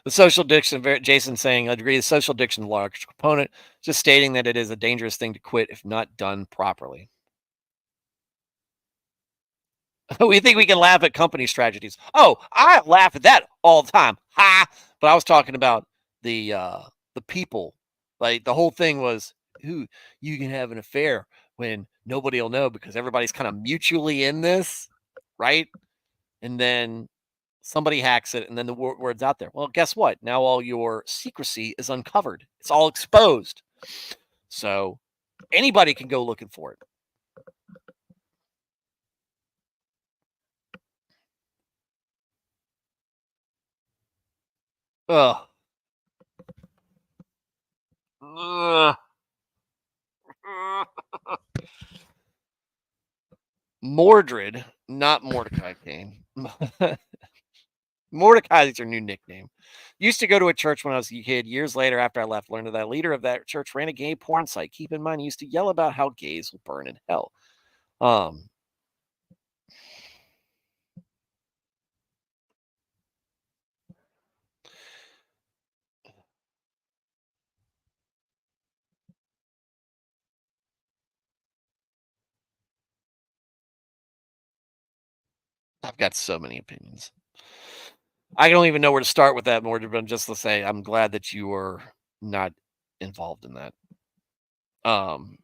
The social addiction, Jason saying, I agree. The social addiction, large component, just stating that it is a dangerous thing to quit if not done properly. We think we can laugh at company strategies. Oh, I laugh at that all the time. Ha! But I was talking about the people. Like the whole thing was, who you can have an affair when nobody will know because everybody's kind of mutually in this, right? And then somebody hacks it, and then the word's out there. Well, guess what? Now all your secrecy is uncovered. It's all exposed. So anybody can go looking for it. Ugh. Ugh. Mordred, not Mordecai Kane. Mordecai is your new nickname. Used to go to a church when I was a kid. Years later, after I left, learned that the leader of that church ran a gay porn site. Keep in mind, he used to yell about how gays will burn in hell. Um, I've got so many opinions. I don't even know where to start with that, more than just to say I'm glad that you were not involved in that. Um,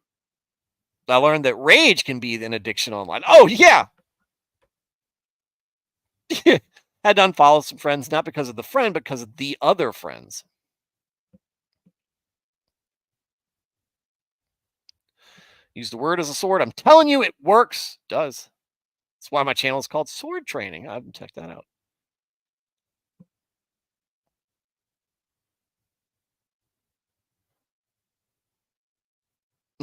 I learned that rage can be an addiction online. Oh yeah, had to unfollow some friends, not because of the friend, because of the other friends. Use the word as a sword. I'm telling you, it works. Does. That's why my channel is called Sword Training. I haven't checked that out.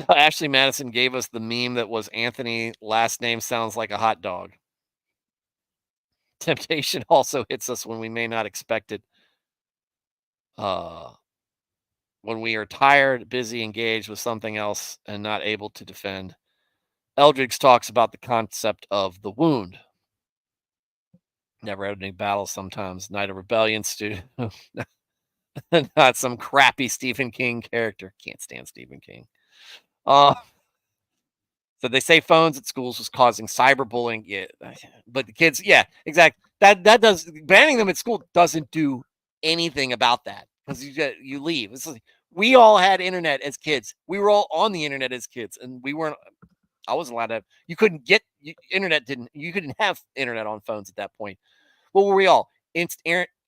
Ashley Madison gave us the meme that was Anthony last name sounds like a hot dog. Temptation also hits us when we may not expect it. Uh, when we are tired, busy, engaged with something else, and not able to defend. Eldridge talks about the concept of the wound. Never had any battles sometimes. Night of Rebellion student. Not some crappy Stephen King character. Can't stand Stephen King. Uh, so they say phones at schools was causing cyberbullying. Yeah, but the kids, yeah, exactly. That does banning them at school doesn't do anything about that because you leave. It's like, we all had internet as kids. We were all on the internet as kids, and we weren't. I wasn't allowed to. You couldn't get internet. Didn't you couldn't have internet on phones at that point. What were we all?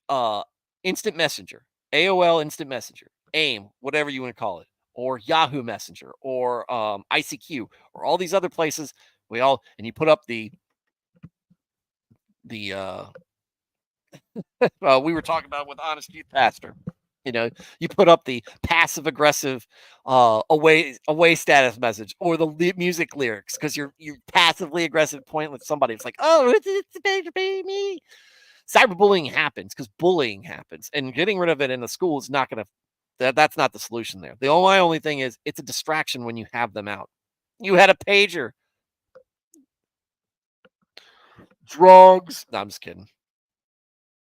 Uh, Instant Messenger, AOL Instant Messenger, AIM, whatever you want to call it, or Yahoo Messenger, or ICQ, or all these other places. We all and you put up the we were talking about with Honest Youth Pastor. You know, you put up the passive aggressive away status message or the music lyrics because you're passively aggressive point with somebody. It's like, oh, it's a baby me. Cyberbullying happens because bullying happens, and getting rid of it in the school is not going to. That's not the solution there. My only thing is it's a distraction when you have them out. You had a pager, drugs. No, I'm just kidding.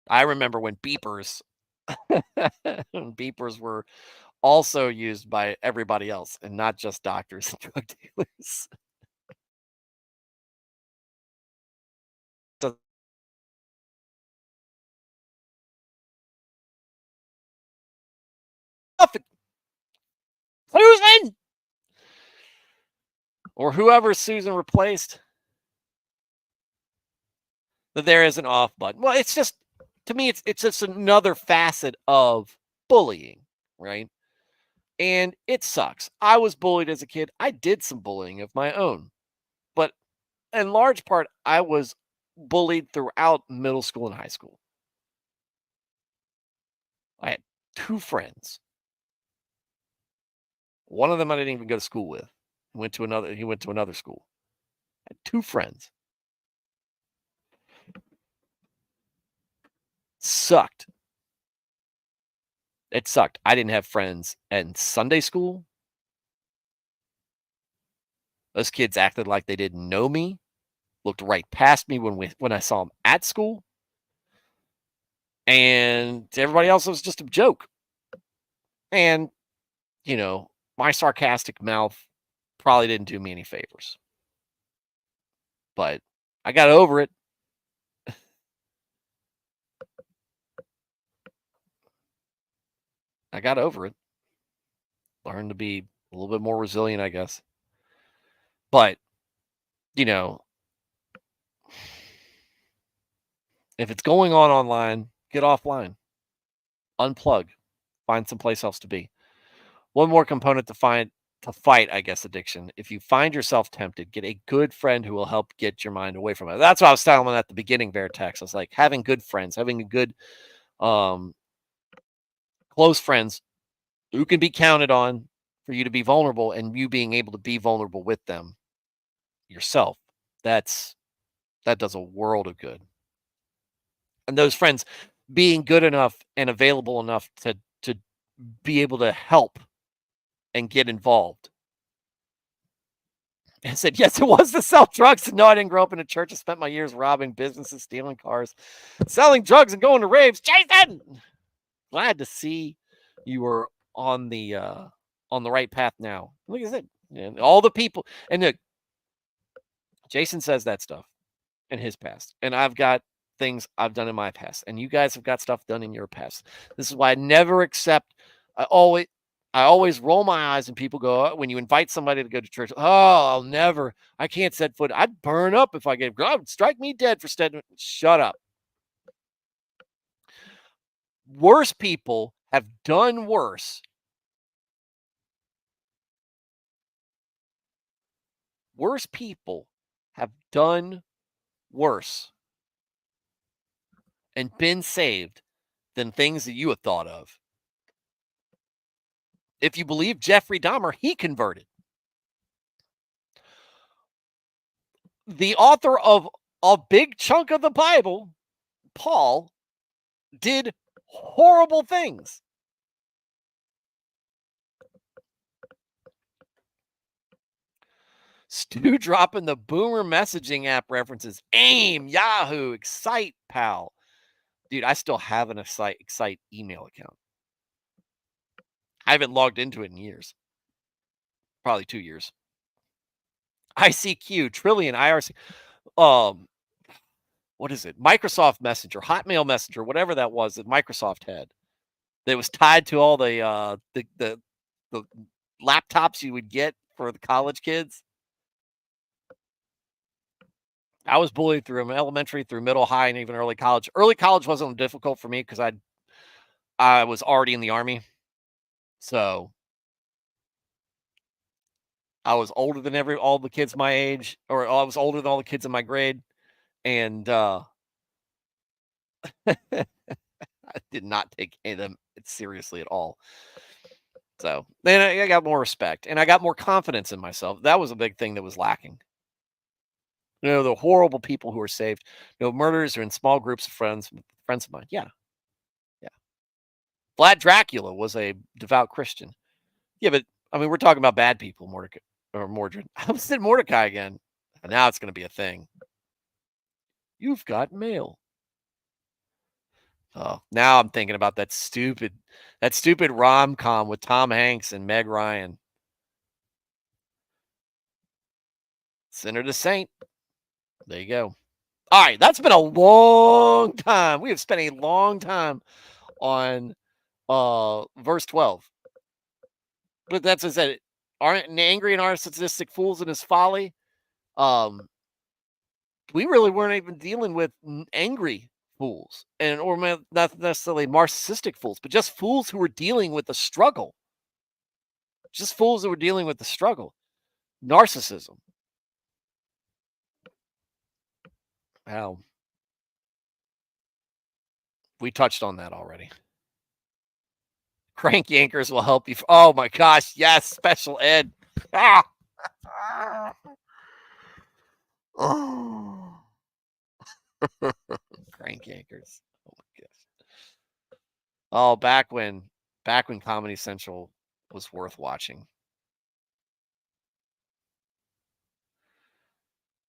I remember when beepers were also used by everybody else and not just doctors and drug dealers. So, Susan or whoever Susan replaced, that there is an off button. Well, it's just to me, it's just another facet of bullying, right? And it sucks. I was bullied as a kid. I did some bullying of my own, but in large part, I was bullied throughout middle school and high school. I had two friends. One of them I didn't even go to school with. He went to another school. I had two friends. Sucked. It sucked. I didn't have friends in Sunday school. Those kids acted like they didn't know me, looked right past me when I saw them at school, and everybody else was just a joke. And, my sarcastic mouth probably didn't do me any favors. But I got over it. I got over it. Learned to be a little bit more resilient, I guess. But, you know, if it's going on online, get offline, unplug, find someplace else to be. One more component to fight, I guess, addiction. If you find yourself tempted, get a good friend who will help get your mind away from it. That's what I was telling them at the beginning, Vertex. I was like, having good friends, having a good, um, close friends who can be counted on for you to be vulnerable and you being able to be vulnerable with them yourself. That's that does a world of good. And those friends being good enough and available enough to be able to help and get involved. I said, yes, it was to sell drugs. No, I didn't grow up in a church. I spent my years robbing businesses, stealing cars, selling drugs, and going to raves. Jason, glad to see you were on the right path now. Look at that. And all the people. And look, Jason says that stuff in his past. And I've got things I've done in my past, and you guys have got stuff done in your past. This is why I never accept. I always roll my eyes when people go, when you invite somebody to go to church. Oh, I can't set foot. I'd burn up if I get. God, strike me dead for stepping. Shut up. Worse people have done worse. Worse people have done worse and been saved than things that you have thought of. If you believe Jeffrey Dahmer, he converted. The author of a big chunk of the Bible, Paul, did horrible things. Stu dropping the boomer messaging app references. AIM, Yahoo, Excite, pal. Dude, I still have an Excite email account. I haven't logged into it in years. Probably 2 years. ICQ, Trillion, IRC. What is it? Microsoft Messenger, Hotmail Messenger, whatever that was that Microsoft had. That was tied to all the laptops you would get for the college kids. I was bullied through elementary, through middle, high, and even early college. Early college wasn't difficult for me because I was already in the Army. So I was older than all the kids my age, or I was older than all the kids in my grade. And I did not take any of them seriously at all. So then I got more respect and I got more confidence in myself. That was a big thing that was lacking. The horrible people who are saved. Murders are in small groups of friends of mine. Yeah. Vlad Dracula was a devout Christian. Yeah, but I mean, we're talking about bad people, Mordecai or Mordred. I almost said Mordecai again. And now it's going to be a thing. You've got mail. Oh, now I'm thinking about that stupid rom-com with Tom Hanks and Meg Ryan. Sinner to Saint. There you go. All right, that's been a long time. We have spent a long time on verse 12. But that's what I said. Aren't angry and narcissistic fools in his folly? We really weren't even dealing with angry fools, or not necessarily narcissistic fools, but just fools who were dealing with the struggle. Just fools who were dealing with the struggle. Narcissism. Wow. We touched on that already. Crank yankers will help you. Oh my gosh, yes, special ed. Ah. Oh. Crank yankers. Oh my gosh. Oh, back when Comedy Central was worth watching.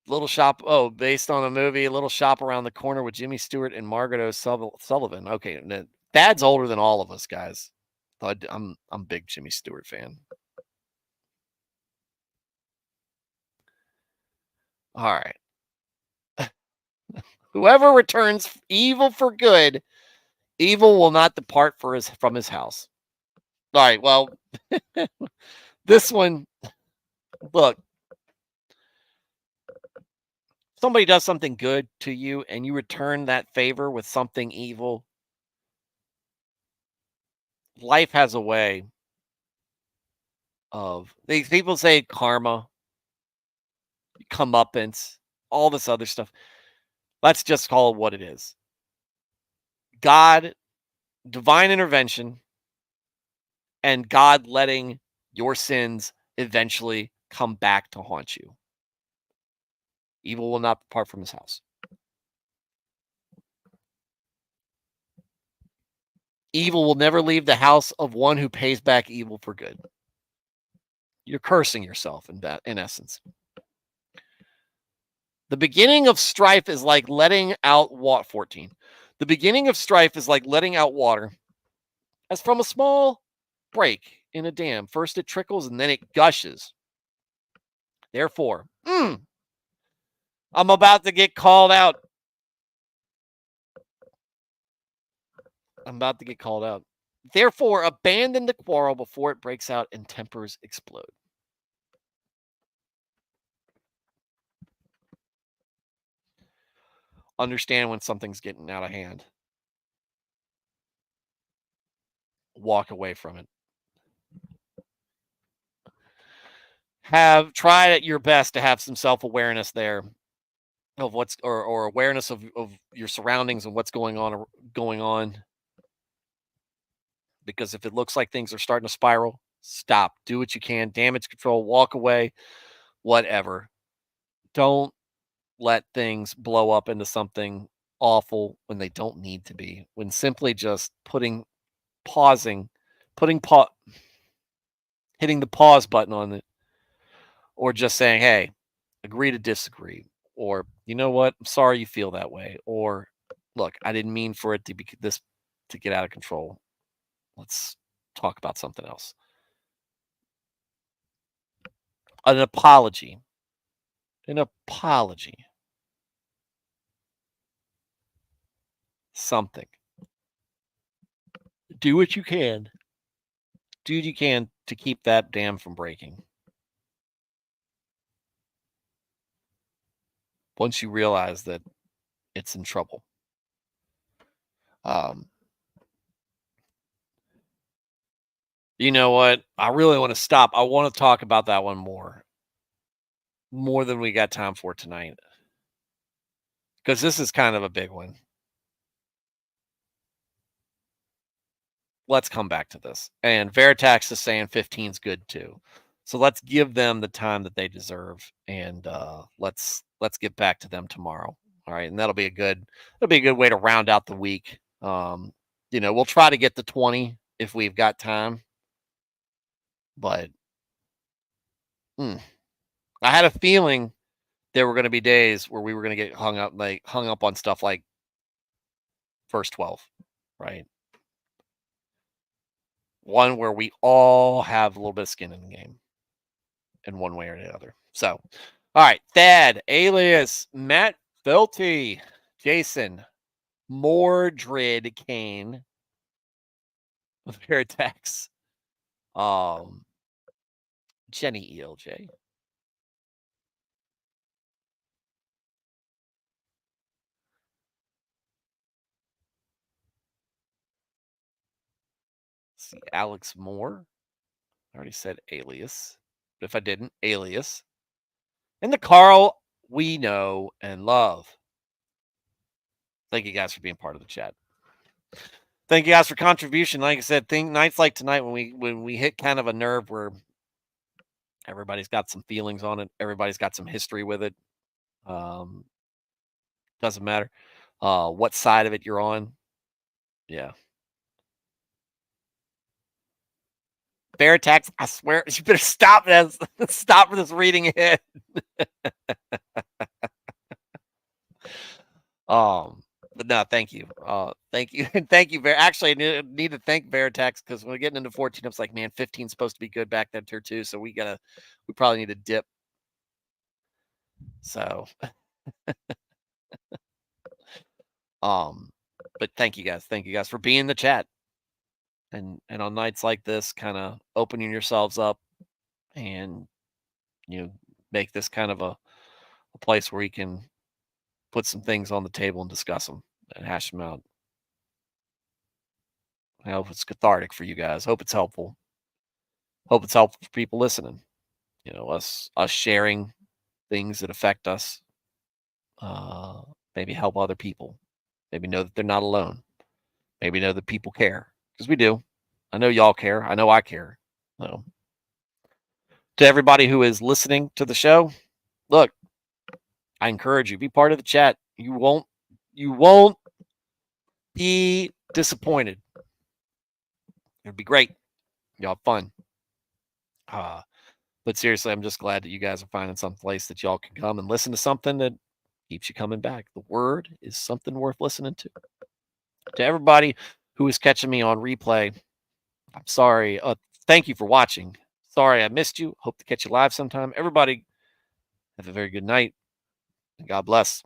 Little Shop. Oh, based on a movie, Little Shop Around the Corner with Jimmy Stewart and Margaret O'Sullivan. Okay, Dad's older than all of us, guys. I'm a big Jimmy Stewart fan. All right. Whoever returns evil for good, evil will not depart from his house. All right. Well, this one. Look, somebody does something good to you, and you return that favor with something evil. Life has a way of, these people say karma, comeuppance, all this other stuff. Let's just call it what it is. God, divine intervention, and God letting your sins eventually come back to haunt you. Evil will not depart from his house. Evil will never leave the house of one who pays back evil for good. You're cursing yourself in essence. The beginning of strife is like letting out water. 14. The beginning of strife is like letting out water as from a small break in a dam. First it trickles and then it gushes. Therefore, I'm about to get called out. I'm about to get called out. Therefore, abandon the quarrel before it breaks out and tempers explode. Understand when something's getting out of hand. Walk away from it. Try at your best to have some self-awareness there of what's or awareness of your surroundings and what's going on. Because if it looks like things are starting to spiral, stop. Do what you can. Damage control, walk away, whatever. Don't let things blow up into something awful when they don't need to be. When simply just pausing, hitting the pause button on it, or just saying, "Hey, agree to disagree," or "You know what? I'm sorry you feel that way," or "Look, I didn't mean for it to be this to get out of control. Let's talk about something else." An apology. An apology. Something. Do what you can. Do what you can to keep that dam from breaking. Once you realize that it's in trouble. Um, you know what? I really want to stop. I want to talk about that one more than we got time for tonight, because this is kind of a big one. Let's come back to this. And Veritax is saying 15 is good too. So let's give them the time that they deserve, and let's get back to them tomorrow. All right, and that'll be a good way to round out the week. We'll try to get to 20 if we've got time, but I had a feeling there were going to be days where we were going to get hung up on stuff like first 12, right? One where we all have a little bit of skin in the game in one way or the other. So, all right, Thad, alias Matt Felty, Jason, Mordred Kane, Veritex, Jenny ELJ. See, Alex Moore. I already said alias. But if I didn't, alias. And the Carl we know and love. Thank you guys for being part of the chat. Thank you guys for contribution. Like I said, nights like tonight when we hit kind of a nerve where everybody's got some feelings on it, everybody's got some history with it. Doesn't matter what side of it you're on. Yeah. Veritax, I swear you better stop this. Stop this reading it. But no, thank you. Thank you. And thank you. Actually, I need to thank Veritex, because when we're getting into 14, I was like, man, 15 is supposed to be good back then tier 2. So we probably need a dip. So but thank you guys. Thank you guys for being in the chat. And on nights like this, kind of opening yourselves up and make this kind of a place where you can put some things on the table and discuss them and hash them out. I hope it's cathartic for you guys. Hope it's helpful. Hope it's helpful for people listening. Us sharing things that affect us. Maybe help other people. Maybe know that they're not alone. Maybe know that people care, because we do. I know y'all care. I know I care. So, to everybody who is listening to the show, look, I encourage you, be part of the chat. You won't be disappointed. It'd be great. Y'all have fun. But seriously, I'm just glad that you guys are finding some place that y'all can come and listen to something that keeps you coming back. The word is something worth listening to. To everybody who is catching me on replay, I'm sorry. Thank you for watching. Sorry I missed you. Hope to catch you live sometime. Everybody, have a very good night, and God bless.